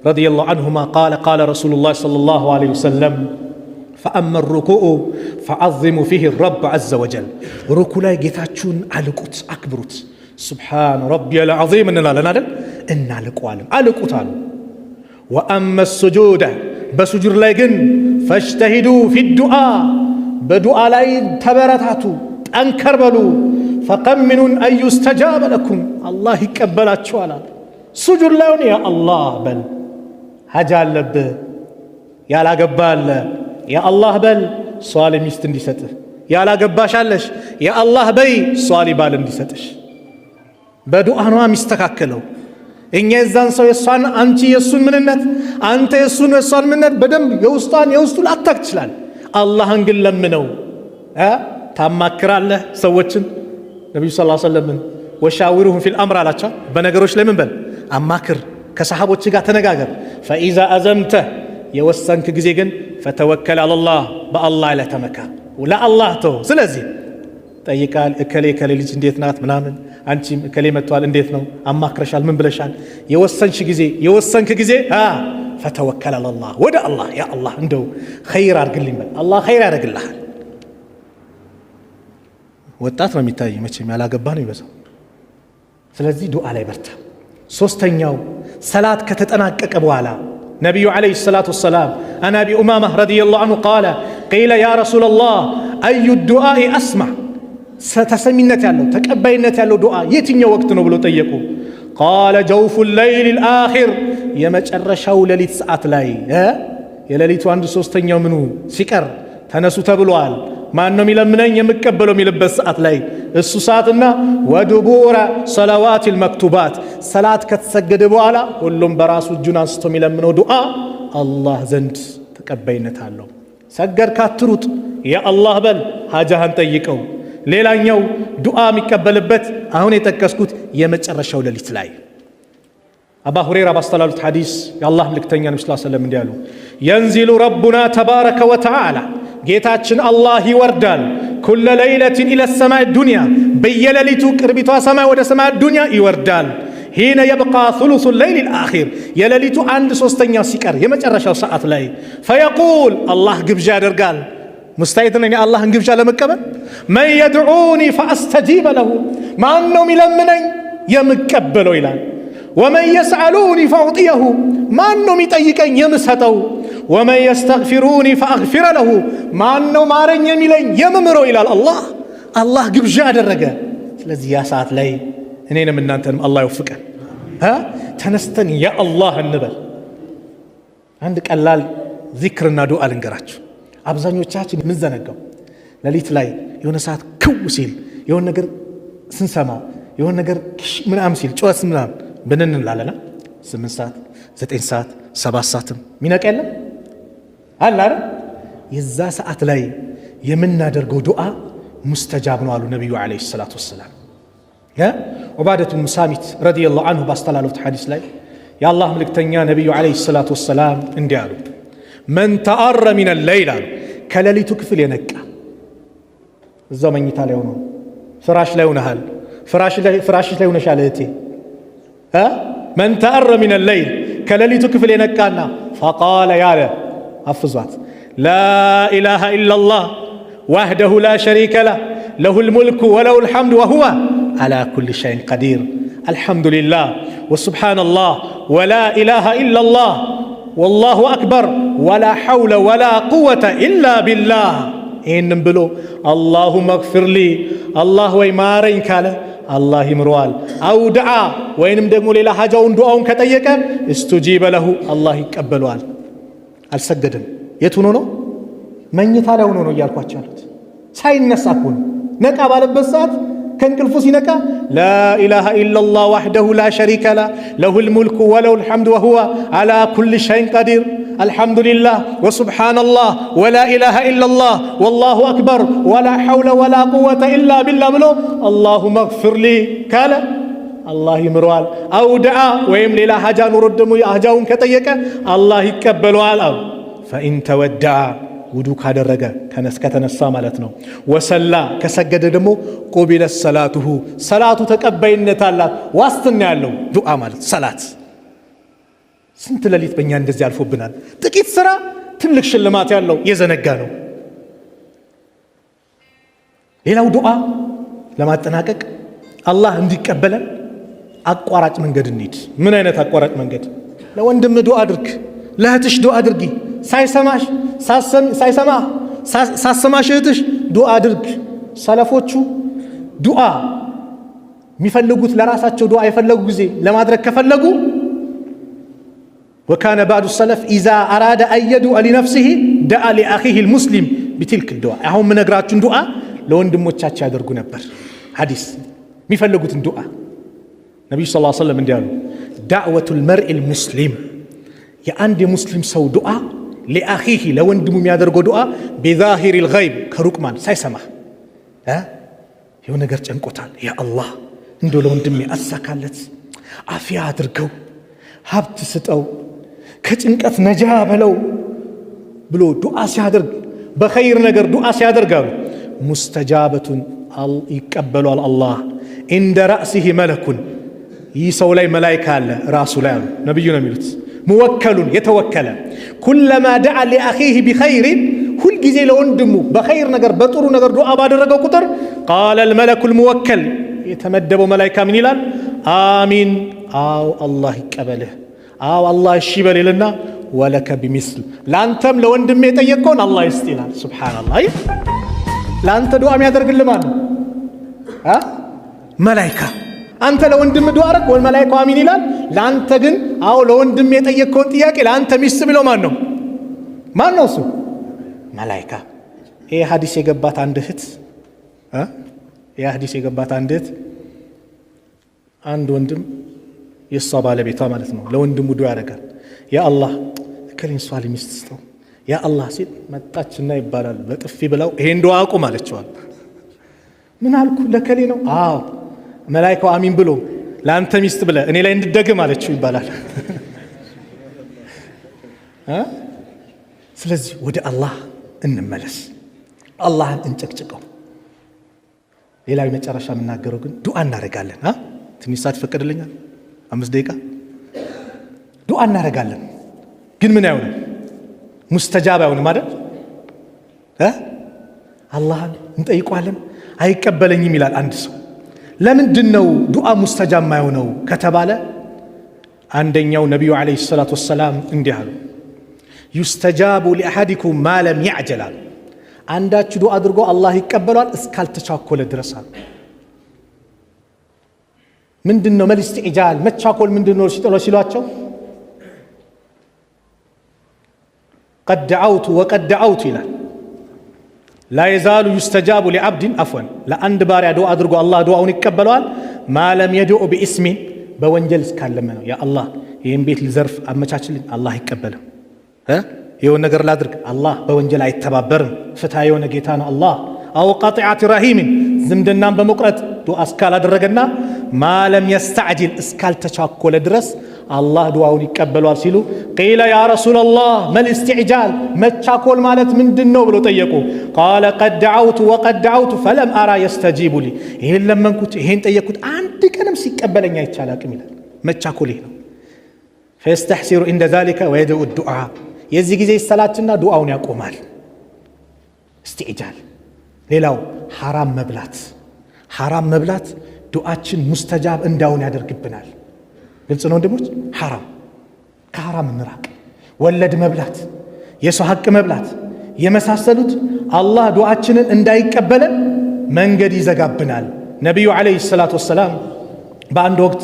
ረዲየላሁ ዐንሁማ ቃለ ረሱሉላህ ሰለላሁ ዐለይሂ ወሰለም ፈአመ ሩኩዑ ፈዐዚሙ ፊህ ረብ ዐዘ ወጀል፣ ሩኩ ላይ ጌታችሁን አልቁት፣ አክብሩት። ሱብሓነ ረቢየል ዐዚም እንላለን አይደል? እናልቀዋለን፣ አልቁት አሉ። ወአመ ሱጁደ፣ በሱጁድ ላይ ግን ፈጅተሂዱ ፊ ዱዓ፣ በዱዓ ላይ ተበረታቱ፣ ጠንከር በሉ። ፈቀሚኑን አን ዩስተጃበ ለኩም፣ አላህ ይቀበላችኋል። ሱጁድ ላይ ሆነ ያ አላህ በል። ሐጃ አለብህ፣ ያላገባ አለ፣ ያ አላህ በል፣ ሷሊ ሚስት እንዲሰጥህ። ያላገባሽ አለሽ፣ ያ አላህ በይ፣ ሷሊ ባል እንዲሰጥሽ። በዱዓ ነው የሚስተካከለው። እኛ የዛን ሰው የሷን፣ አንቺ የሱን ምንነት፣ አንተ የሱን የሷን ምንነት በደንብ የውስጡን ላታክ ይችላል። አላህን ግን ለምነው። ታማክራለህ ሰዎችን። ነብዩ ሰለላሁ ዐለይሂ ወሰለም ወሻዊሩሁም ፊል አምር አላቸው። በነገሮች ላይ ምን በል አማክር፣ ከሰሃቦች ጋር ተነጋገር። ፈኢዛ አዘምተ፣ የወሰንክ ጊዜ ግን ፈተወከል አለላህ፣ በአላህ ላይ ተመካ፣ ለአላህ ተው። ስለዚህ ጠይቃል፣ እከሌ ልጅ እንዴት ናት ምናምን፣ አንቺም እከሌ መጥቷል እንዴት ነው፣ አማክረሻል፣ ምን ብለሻል? የወሰንክ ጊዜ ፈተወከል አለላህ፣ ወደ አላህ፣ ያ አላህ እንደው ኸይር አድርግልኝ በል። አላህ ኸይር ያደርግልሃል። ወጣት ነው የሚታይ መቼም፣ ያላገባ ነው ይበዛው። ስለዚህ ዱዓ ላይ በርታ። ሶስተኛው ሰላት ከተጠናቀቀ በኋላ ነቢዩ ዓለይሂ ሰላቱ ወሰላም አን አቢ ኡማማ ረዲየላሁ ዐንሁ ቃለ ቂለ ያ ረሱለላህ አዩ ዱዓኢ አስማ፣ ተሰሚነት ያለው ተቀባይነት ያለው ዱዓ የትኛው ወቅት ነው ብሎ ጠየቁ። ቃለ ጀውፉ ለይል አኺር፣ የመጨረሻው ሌሊት ሰዓት ላይ የሌሊቱ 1/3 ምኑ ሲቀር ተነሱ ተብሏል። ማን ነው የሚለምነኝ የምቀበለው የሚልበት ሰዓት ላይ እሱ ሰዓትና ወዱቡረ ሰላዋቲል መክቱባት፣ ሰላት ከተሰገደ በኋላ ሁሉም በራሱ እጁን አንስቶ የሚለምነው ዱዓ አላህ ዘንድ ተቀባይነት አለው። ሰገድክ አትሩጥ፣ ያ አላህ በል፣ ሐጃህን ጠይቀው። ሌላኛው ዱዓ የሚቀበልበት አሁን የጠቀስኩት የመጨረሻው ሌሊት ላይ አባ ሁረይራ ባስተላለፉት ሐዲስ የአላህ መልእክተኛ ነብዩ ሰለላሁ ዐለይሂ ወሰለም እንዲያሉ የንዚሉ ረቡና ተባረከ ወተዓላ፣ ጌታችን አላህ ይወርዳል። ኩለ ለይለትን ኢለ ሰማይ ዱንያ፣ በየሌሊቱ ቅርቢቷ ሰማይ ወደ ሰማይ ዱንያ ይወርዳል። ሂነ የብቃ ሱሉሱ ለይል አኺር፣ የሌሊቱ 1/3 ሲቀር የመጨረሻው ሰዓት ላይ ፈየቁል፣ አላህ ግብዣ ያደርጋል። ሙስታዒድ ነኝ አላህን ግብዣ ለመቀበል። መን የድዑኒ ፈአስተጂበ ለሁ፣ ማን ነው የሚለምነኝ የምቀበለው ይላል። ወመን የስአሉኒ ፈኡዕጢየሁ፣ ማን ነው የሚጠይቀኝ የምሰጠው። ወመን የስተግፊሩኒ ፈአግፊረ ለሁ፣ ማን ነው ማረኝ የሚለኝ የምምረው ይላል አላህ ግብዣ አደረገ። ስለዚህ ያ ሰዓት ላይ እኔንም እናንተንም አላህ ይወፍቀን። ተነስተን ያ አላህ እንበል። አንድ ቀላል ዚክርና ዱዓ ልንገራችሁ። አብዛኞቻችን የምንዘነጋው ሌሊት ላይ የሆነ ሰዓት ክው ሲል የሆነ ነገር ስንሰማ የሆነ ነገር ምናምን ሲል ጩኸት ምናምን ብንን እንላለና 8 ሰዓት 9 ሰዓት 7 ሰዓትም ሚነቅ የለም አለ አይደል? የዛ ሰዓት ላይ የምናደርገው ዱዓ ሙስተጃብ ነው አሉ ነቢዩ ዓለይሂ ሰላቱ ወሰላም። ዑባደቱ ብኑ ሳሚት ረዲየላሁ ዐንሁ ባስተላለፉት ሐዲስ ላይ የአላህ መልእክተኛ ነቢዩ ዓለይሂ ሰላቱ ወሰላም እንዲህ አሉ፣ መን ተአረ ሚነ ለይል አሉ፣ ከሌሊቱ ክፍል የነቃ እዛው መኝታ ላይ ሆኖ ፍራሽ ላይ ሆነሃል፣ ፍራሽ ላይ ሆነሻል እህቴ፣ መን ተአረ ሚነ ለይል ከሌሊቱ ክፍል የነቃና ፈቃለ ያለ አፍዟት ላ ኢላሃ ኢለላህ ወህደሁ ላ ሸሪከ ለህ ለሁል ሙልኩ ወለሁል ሐምዱ ወሁወ ዐላ ኩሊ ሸይኢን ቀዲር አልሐምዱሊላህ ወሱብሓነላህ ወላ ኢላሃ ኢለላህ ወላሁ አክበር ወላ ሐውለ ወላ ቁወተ ኢላ ቢላህ። ይህንም ብሎ አላሁመ እግፊርሊ አላህ ወይ ማረኝ ካለ አላህ ይምረዋል። አው ደዓ ወይንም ደግሞ ሌላ ሐጃውን ዱዓውን ከጠየቀ እስተጂበ ለሁ አላህ ይቀበለዋል። አልሰገድም። የት ሆኖ ነው? መኝታ ላይ ሆኖ ነው እያልኳቸው ያሉት። ሳይነሳ እኮ ነው። ነቃ ባለበት ሰዓት ከእንቅልፉ ሲነቃ ላ ኢላሃ ኢለላህ ወህደሁ ላ ሸሪከ ለህ ለሁል ሙልኩ ወለሁል ሐምዱ ወሁወ ዐላ ኩሊ ሸይኢን ቀዲር አልሐምዱሊላህ ወሱብሓነላህ ወላ ኢላሃ ኢለላህ ወላሁ አክበር ወላ ሐውለ ወላ ቁወተ ኢላ ቢላህ ብሎ አላሁመ እግፊርሊ ካለ አላህ ይምረዋል። አው ደዓ ወይም ሌላ ሐጃ ኑሮት ደግሞ ሐጃውን ከጠየቀ አላህ ይቀበለዋል። አው ፈኢን ተወደዐ ውዱ ካደረገ ከተነሳ ማለት ነው። ወሰላ ከሰገደ ደግሞ ቁቢለ ሰላቱሁ ሰላቱ ተቀባይነት አላት። ዋስትና ያለው ዱዓ ማለት ሰላት። ስንት ሌሊት በእኛ እንደዚህ አልፎብናል። ጥቂት ስራ ትልቅ ሽልማት ያለው የዘነጋ ነው። ሌላው ዱዓ ለማጠናቀቅ አላህ እንዲቀበለን አቋራጭ መንገድ እንሂድ። ምን አይነት አቋራጭ መንገድ? ለወንድም ዱዓ አድርግ፣ ለእህትሽ ዱዓ አድርጊ። ሳሰማሽ እህትሽ ዱዓ አድርግ። ሰለፎቹ ዱዓ የሚፈልጉት ለራሳቸው ዱዓ የፈለጉ ጊዜ ለማድረግ ከፈለጉ ወካነ ባዕዱ ሰለፍ ኢዛ አራደ አየዱአ ሊነፍሲሂ ደአ ሊአኺሂ ልሙስሊም ቢትልክ ዱዓ። አሁን ምነግራችሁን ዱዓ ለወንድሞቻቸው ያደርጉ ነበር። ሐዲስ የሚፈልጉትን ዱዓ ነቢዩ ሰለላሁ ዐለይሂ ወሰለም እንዲህ አሉ፣ ዳዕወቱል መርኢል ሙስሊም የአንድ የሙስሊም ሰው ዱዓ ሊአኺሂ ለወንድሙ የሚያደርገው ዱዓ ቢዛሂሪል ገይብ ከሩቅ ማን ሳይሰማ የሆነ ነገር ጨንቆታል፣ ያ አላህ እንደው ለወንድሜ አሳካለት፣ አፊያ አድርገው፣ ሀብት ስጠው፣ ከጭንቀት ነጃ በለው ብሎ ዱዓ ሲያደርግ በኸይር ነገር ዱዓ ሲያደርግ አሉ ሙስተጃበቱን ይቀበሏል አላህ። እንደ ራእሲሂ መለኩን ይህ ሰው ላይ መላይካ አለ ራሱ ላይ አሉ ነቢዩ ነው የሚሉት። ሙወከሉን የተወከለ ኩለማ ደዓ ሊአኺሂ ቢኸይሪን ሁልጊዜ ለወንድሙ በኸይር ነገር በጥሩ ነገር ዱዓ ባደረገው ቁጥር ቃለ ልመለኩል ሙወከል የተመደበው መላይካ ምን ይላል? አሚን፣ አው አላህ ይቀበልህ፣ አው አላህ እሺ በልልና ወለከ ቢሚስል ለአንተም ለወንድሜ የጠየቅከውን አላህ ይስጥ ይላል። ሱብሓነላህ። ለአንተ ዱዓ የሚያደርግልህ ማን ነው? መላይካ። አንተ ለወንድም ዱዓ አረግ ወይ መላይካው አሚን ይላል። ለአንተ ግን አው ለወንድም የጠየቅከውን ጥያቄ ለአንተ ሚስት ብለው ማን ነው? ማን ነው እሱ? መላይካ። ይሄ ሐዲስ የገባት አንድ እህት አንድ ወንድም የሷ ባለቤቷ ማለት ነው ለወንድሙ ዱዓ ያደርጋል። ያ አላህ እከሌን ሷሊ ሚስት ስጠው ያ አላህ ሲል መጣችና ይባላል በጥፊ ብለው ይሄን ዱዓ አቁም አለችዋል። ምን አልኩ? ለከሌ ነው? አዎ መላይካው አሚን ብሎ ለአንተ ሚስት ብለ እኔ ላይ እንድደግም አለችው ይባላል። ስለዚህ ወደ አላህ እንመለስ፣ አላህን እንጨቅጭቀው። ሌላው መጨረሻ የምናገረው ግን ዱዓ እናደርጋለን። ትንሽ ሰዓት ይፈቀድልኛል? 5 ደቂቃ ዱዓ እናደርጋለን። ግን ምን አይሆንም? ሙስተጃብ አይሆንም አይደል? አላህን እንጠይቋለን አይቀበለኝም ይላል አንድ ሰው። ለምንድን ነው ዱዓ ሙስተጃብ የማይሆነው ከተባለ አንደኛው ነቢዩ ዓለይሂ ሰላቱ ወሰላም እንዲህ አሉ፣ ዩስተጃቡ ሊአሐዲኩም ማ ለም ያዕጀል አሉ። አንዳችሁ ዱዓ አድርጎ አላህ ይቀበሏል እስካልተቻኮለ ድረስ አሉ። ምንድን ነው መልእስቲዕጃል መቻኮል ምንድን ነው ሲሏቸው ቀድ ደዓውቱ ወቀድ ደዓውቱ ይላል። ላ የዛሉ ዩስተጃቡ ሊዓብድን አፍወን ለአንድ ባሪያ ዱዓ አድርጎ አላህ ዱዓውን ይቀበለዋል ማለም የድዑ ቢኢስሚን በወንጀል እስካለመነው ያ አላህ ይህን ቤት ልዘርፍ አመቻችልኝ አላህ አይቀበልም። የሆነ ነገር ላድርግ አላህ በወንጀል አይተባበርም። ፍትሃ የሆነ ጌታ ነው አላህ። አው ቀጢዓት ረሂምን ዝምድናን በመቁረጥ ዱዓ እስካላደረገና ማለም የስተዕጅል እስካልተቻኮለ ድረስ አላህ ዱዓውን ይቀበሏል ሲሉ ቂለ ያ ረሱላላህ መልእስቲዕጃል መቻኮል ማለት ምንድን ነው ብሎ ጠየቁ። ቃለ ቀድ ደዓውቱ ወቀድ ደዓውቱ ፈለም አራ የስተጂቡ ሊ ይህን ለመንኩት ይህን ጠየቅኩት አንድ ቀንም ሲቀበለኝ አይቻል አቅም ይላል። መቻኮል ይህ ነው። فيستحسر عند ذلك ويدعو الدعاء የዚህ ጊዜ ይሰላችና ዱዓውን ያቆማል። استعجال ሌላው ሐራም መብላት ዱዓችን ሙስተጃብ እንዳውን ያደርግብናል። ግልጽ ነው ወንድሞች። ከሐራም እንራቅ። ወለድ መብላት፣ የሰው ሐቅ መብላት የመሳሰሉት አላህ ዱዓችንን እንዳይቀበለን መንገድ ይዘጋብናል። ነብዩ አለይሂ ሰላቱ ወሰላም በአንድ ወቅት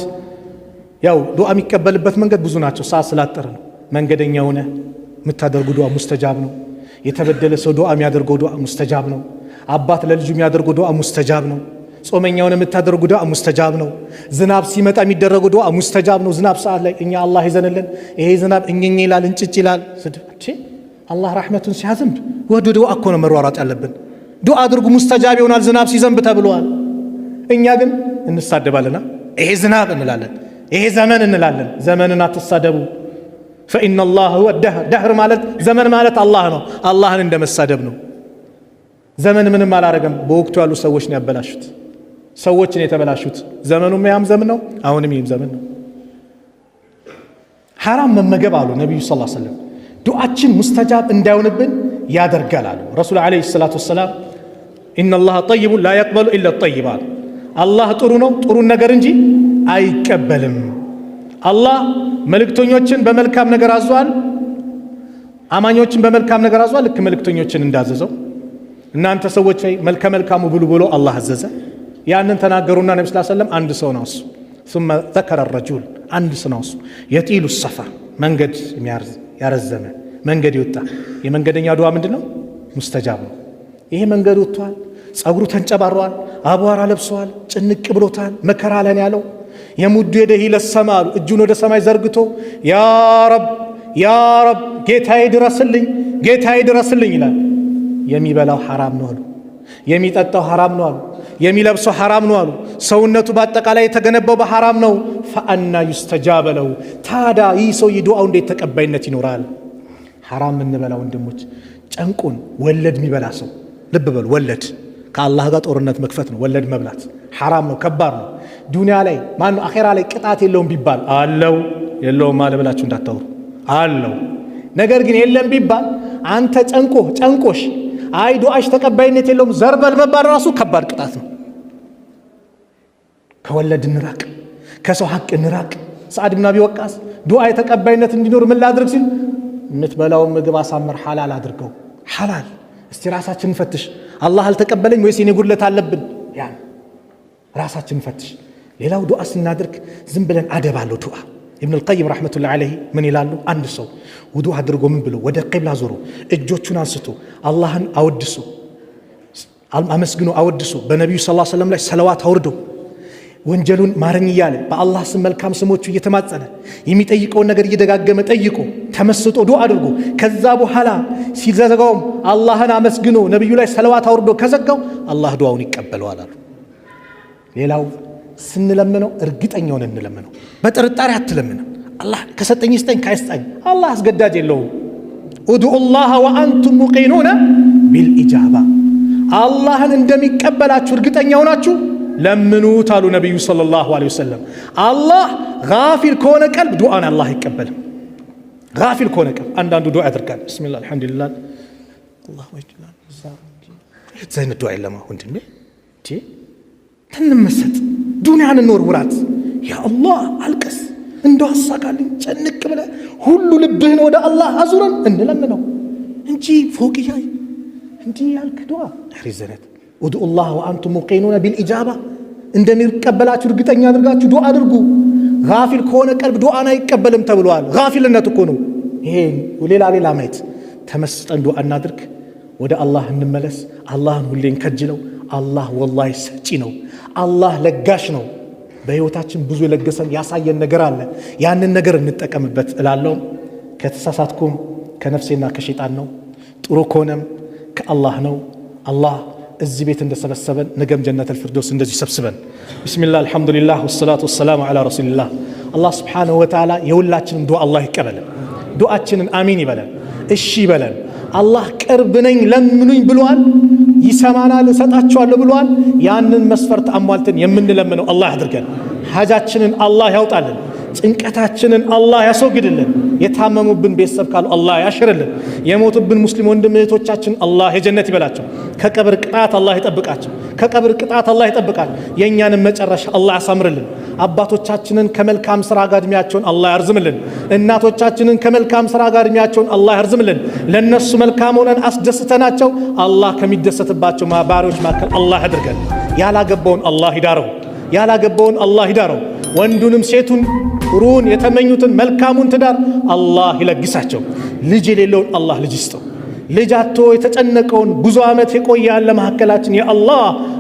ያው ዱዓ የሚቀበልበት መንገድ ብዙ ናቸው፣ ሰዓት ስላጠረ ነው። መንገደኛ ሆነ የምታደርጉ ዱዓ ሙስተጃብ ነው። የተበደለ ሰው ዱዓ የሚያደርገው ዱዓ ሙስተጃብ ነው። አባት ለልጁ የሚያደርገው ዱዓ ሙስተጃብ ነው። ጾመኛውን የምታደርጉ ዱዓ ሙስተጃብ ነው። ዝናብ ሲመጣ የሚደረገው ዱዓ ሙስተጃብ ነው። ዝናብ ሰዓት ላይ እኛ አላህ ይዘንልን፣ ይሄ ዝናብ እኛኛ ይላል እንጭጭ ይላል። አላህ ረሕመቱን ሲያዘንብ ወደ ዱዓ እኮ ነው መሯሯጥ ያለብን። ዱዓ አድርጉ ሙስተጃብ ይሆናል ዝናብ ሲዘንብ ተብሏል። እኛ ግን እንሳደባለና ይሄ ዝናብ እንላለን፣ ይሄ ዘመን እንላለን። ዘመንን አትሳደቡ። فإن الله هو الدهر دهر ማለት ዘመን ማለት አላህ ነው። አላህን እንደመሳደብ ነው። ዘመን ምንም አላረገም። በወቅቱ ያሉ ሰዎች ነው ያበላሹት፣ ሰዎች ነው የተበላሹት። ዘመኑም ያም ዘመን ነው፣ አሁንም ይህም ዘመን ነው። ሐራም መመገብ አሉ ነብዩ ሰለላሁ ዐለይሂ ወሰለም ዱዓችን ሙስተጃብ እንዳይሆንብን ያደርጋል አሉ ረሱል ዐለይሂ ሰላቱ ወሰላም። إن الله طيب لا يقبل إلا الطيبات አላህ ጥሩ ነው ጥሩን ነገር እንጂ አይቀበልም። አላህ መልእክተኞችን በመልካም ነገር አዟል፣ አማኞችን በመልካም ነገር አዟል። ልክ መልእክተኞችን እንዳዘዘው እናንተ ሰዎች ላይ መልካሙ ብሉ ብሎ አላህ አዘዘ። ያንን ተናገሩና ነብዩ ሰለላሁ ዐለይሂ ወሰለም አንድ ሰው ነው እሱ ثم ذكر الرجل አንድ ሰው ነው እሱ يطيل السفر መንገድ ያረዘመ መንገድ ይወጣ። የመንገደኛ ዱዓ ምንድነው? ሙስተጃብ ነው። ይሄ መንገድ ወጥቷል፣ ጸጉሩ ተንጨባሯል፣ አቧራ ለብሷል፣ ጭንቅ ብሎታል፣ መከራ ላይ ያለው የሙዱ የደህ ለሰማሉ እጁን ወደ ሰማይ ዘርግቶ ያ ረብ ጌታዬ ድረስልኝ ይላል። የሚበላው ሐራም ነው አሉ፣ የሚጠጣው ሐራም ነው አሉ፣ የሚለብሰው ሐራም ነው አሉ። ሰውነቱ በአጠቃላይ የተገነባው በሐራም ነው። ፈአና ዩስተጃበ ለው ታዳ ይህ ሰው ዱዓው እንዴት ተቀባይነት ይኖራል? ሐራም እንበላ ወንድሞች። ጨንቁን ወለድ የሚበላ ሰው ልብ በሉ፣ ወለድ ከአላህ ጋር ጦርነት መክፈት ነው። ወለድ መብላት ሐራም ነው፣ ከባድ ነው። ዱንያ ላይ ማነው አኺራ ላይ ቅጣት የለውም ቢባል አለው፣ የለውም አለ ብላችሁ እንዳታወሩ አለው። ነገር ግን የለም ቢባል አንተ ጨንቆሽ አይ ዱዓሽ ተቀባይነት የለውም ዘርበል መባል ራሱ ከባድ ቅጣት ነው። ከወለድ እንራቅ፣ ከሰው ሐቅ እንራቅ። ሰዓድ ብን አቢ ወቃስ ዱዓ ተቀባይነት እንዲኖር ምን ላድርግ ሲል የምትበላውን ምግብ አሳምር፣ ሐላል አድርገው። ሐላል እስቲ ራሳችንን ፈትሽ። አላህ አልተቀበለኝ ወይስ የኔ ጉድለት አለብን? ያን ራሳችንን ፈትሽ። ሌላው ዱዓ ስናድርግ ዝም ብለን አደብ አለው ዱዓ። ኢብኑ አልቀይም ረሕመቱላሂ ዐለይሂ ምን ይላሉ? አንድ ሰው ውዱእ አድርጎ ምን ብሎ ወደ ቂብላ ዞሮ እጆቹን አንስቶ አላህን አወድሶ አመስግኖ አወድሶ በነቢዩ ሰለላሁ ዐለይሂ ወሰለም ላይ ሰለዋት አውርዶ ወንጀሉን ማረኝ እያለ በአላህ ስም መልካም ስሞቹ እየተማጸነ የሚጠይቀውን ነገር እየደጋገመ ጠይቆ ተመስጦ ዱዓ አድርጎ ከዛ በኋላ ሲዘጋውም አላህን አመስግኖ ነቢዩ ላይ ሰለዋት አውርዶ ከዘጋው አላህ ዱዓውን ይቀበለዋል አሉ። ሌላው ስንለምነው እርግጠኛውን እንለምነው፣ በጥርጣሬ አትለምነው። አላህ ከሰጠኝ ይስጠኝ ካይስጠኝ አላህ አስገዳጅ የለውም። ኡድዑላህ ወአንቱም ሙቂኑነ ቢልኢጃባ አላህን እንደሚቀበላችሁ እርግጠኛ ሆናችሁ ለምኑት አሉ ነቢዩ ሰለላሁ ዐለይሂ ወሰለም። አላህ ጋፊል ከሆነ ቀልብ ዱዓን አላህ አይቀበልም። ጋፊል ከሆነ ቀልብ አንዳንዱ ዱዓ ያደርጋል። ቢስሚላህ አልሐምዱሊላህ አላሁ ወጅላን ዘይነ ዱዓ የለማ ወንድሜ ተንመሰጥ ዱንያን እንወርውራት። ያ አላህ አልቀስ እንደው አሳካልኝ ጨንቅ ብለ ሁሉ ልብህን ወደ አላህ አዙረን እንለምነው እንጂ ፎቅያ እንጂ ያልክ ዱዓ ሪዘነት ኡድዑላህ ወአንቱም ሙቂኑነ ቢልኢጃባ እንደሚቀበላችሁ እርግጠኛ አድርጋችሁ ዱዓ አድርጉ። ጋፊል ከሆነ ቀልብ ዱዓን አይቀበልም ተብሏል። ጋፊልነት እኮ ነው ይሄ። ሌላ ማየት ተመስጠን ዱዓ እናድርግ፣ ወደ አላህ እንመለስ። አላህን ሁሌን ከጅለው። አላህ ወላሂ ሰጪ ነው። አላህ ለጋሽ ነው። በህይወታችን ብዙ የለገሰን ያሳየን ነገር አለ። ያንን ነገር እንጠቀምበት እላለሁ። ከተሳሳትኩም ከነፍሴና ከሸይጣን ነው፣ ጥሩ ከሆነም ከአላህ ነው። አላህ እዚህ ቤት እንደሰበሰበን ነገም ጀነተል ፊርደውስ እንደዚህ ሰብስበን። ቢስሚላህ አልሐምዱሊላህ ወሰላቱ ወሰላሙ ዐላ ረሱሊላህ። አላህ ሱብሓነሁ ወተዓላ የሁላችንም ዱዓ አላህ ይቀበለን። ዱዓችንን አሚን ይበለን፣ እሺ ይበለን። አላህ ቅርብ ነኝ ለምኑኝ ብሏል፣ ይሰማናል፣ እሰጣቸዋለሁ ብሏል። ያንን መስፈርት አሟልተን የምንለምነው አላህ ያድርገን። ሐጃችንን አላህ ያውጣልን። ጭንቀታችንን አላህ ያስወግድልን። የታመሙብን ቤተሰብ ካሉ አላህ ያሽርልን። የሞቱብን ሙስሊም ወንድም እህቶቻችን አላህ የጀነት ይበላቸው። ከቀብር ቅጣት አላህ ይጠብቃቸው። ከቀብር ቅጣት አላህ ይጠብቃል። የእኛንም መጨረሻ አላህ ያሳምርልን። አባቶቻችንን ከመልካም ስራ ጋር እድሜያቸውን አላህ ያርዝምልን። እናቶቻችንን ከመልካም ስራ ጋር እድሜያቸውን አላህ ያርዝምልን። ለነሱ መልካም ሆነን አስደስተናቸው አላህ ከሚደሰትባቸው ባሪዎች መካከል አላህ ያድርገን። ያላገባውን አላህ ይዳረው። ያላገባውን አላህ ይዳረው። ወንዱንም ሴቱን ጥሩን የተመኙትን መልካሙን ትዳር አላህ ይለግሳቸው። ልጅ የሌለውን አላህ ልጅ ይስጠው። ልጅ አጥቶ የተጨነቀውን ብዙ ዓመት የቆየ ያለ መካከላችን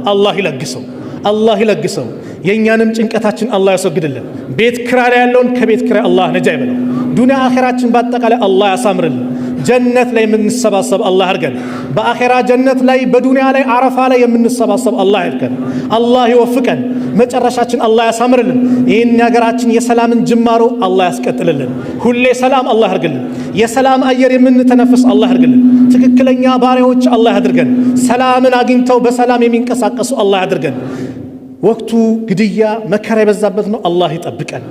አላህ ይለግሰው። አላህ ይለግሰው። የእኛንም ጭንቀታችን አላህ ያስወግድልን። ቤት ኪራይ ያለውን ከቤት ኪራይ አላህ ነጃ ይበለው። ዱንያ አኺራችን በአጠቃላይ አላህ ያሳምርልን። ጀነት ላይ የምንሰባሰብ አላህ ያድርገን። በአኺራ ጀነት ላይ በዱንያ ላይ አረፋ ላይ የምንሰባሰብ አላህ ያድርገን። አላህ ይወፍቀን። መጨረሻችን አላህ ያሳምርልን። ይህን የሀገራችን የሰላምን ጅማሮ አላህ ያስቀጥልልን። ሁሌ ሰላም አላህ ያድርግልን። የሰላም አየር የምንተነፍስ አላህ ያድርግልን። ትክክለኛ ባሪያዎች አላህ ያድርገን። ሰላምን አግኝተው በሰላም የሚንቀሳቀሱ አላህ ያድርገን። ወቅቱ ግድያ መከራ የበዛበት ነው። አላህ ይጠብቀን።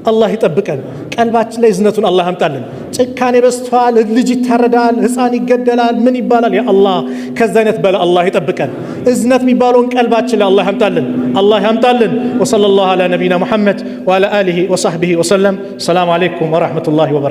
አላህ ይጠብቀን። ቀልባችን ላይ እዝነቱን አላህ ያምጣልን። ጭካኔ በዝቷል። ልጅ ይታረዳል፣ ህፃን ይገደላል፣ ምን ይባላል? ያ አላህ ከዛ አይነት በላ አላህ ይጠብቀን። እዝነት የሚባለውን ቀልባችን ላይ አላህ ያምጣልን። አላህ ያምጣልን። ወሰለላሁ ዐላ ነቢይና ሙሐመድ ወዐላ አሊሂ ወሰህቢሂ ወሰለም። ሰላም አለይኩም ወራህመቱላሂ ወበረካቱሁ።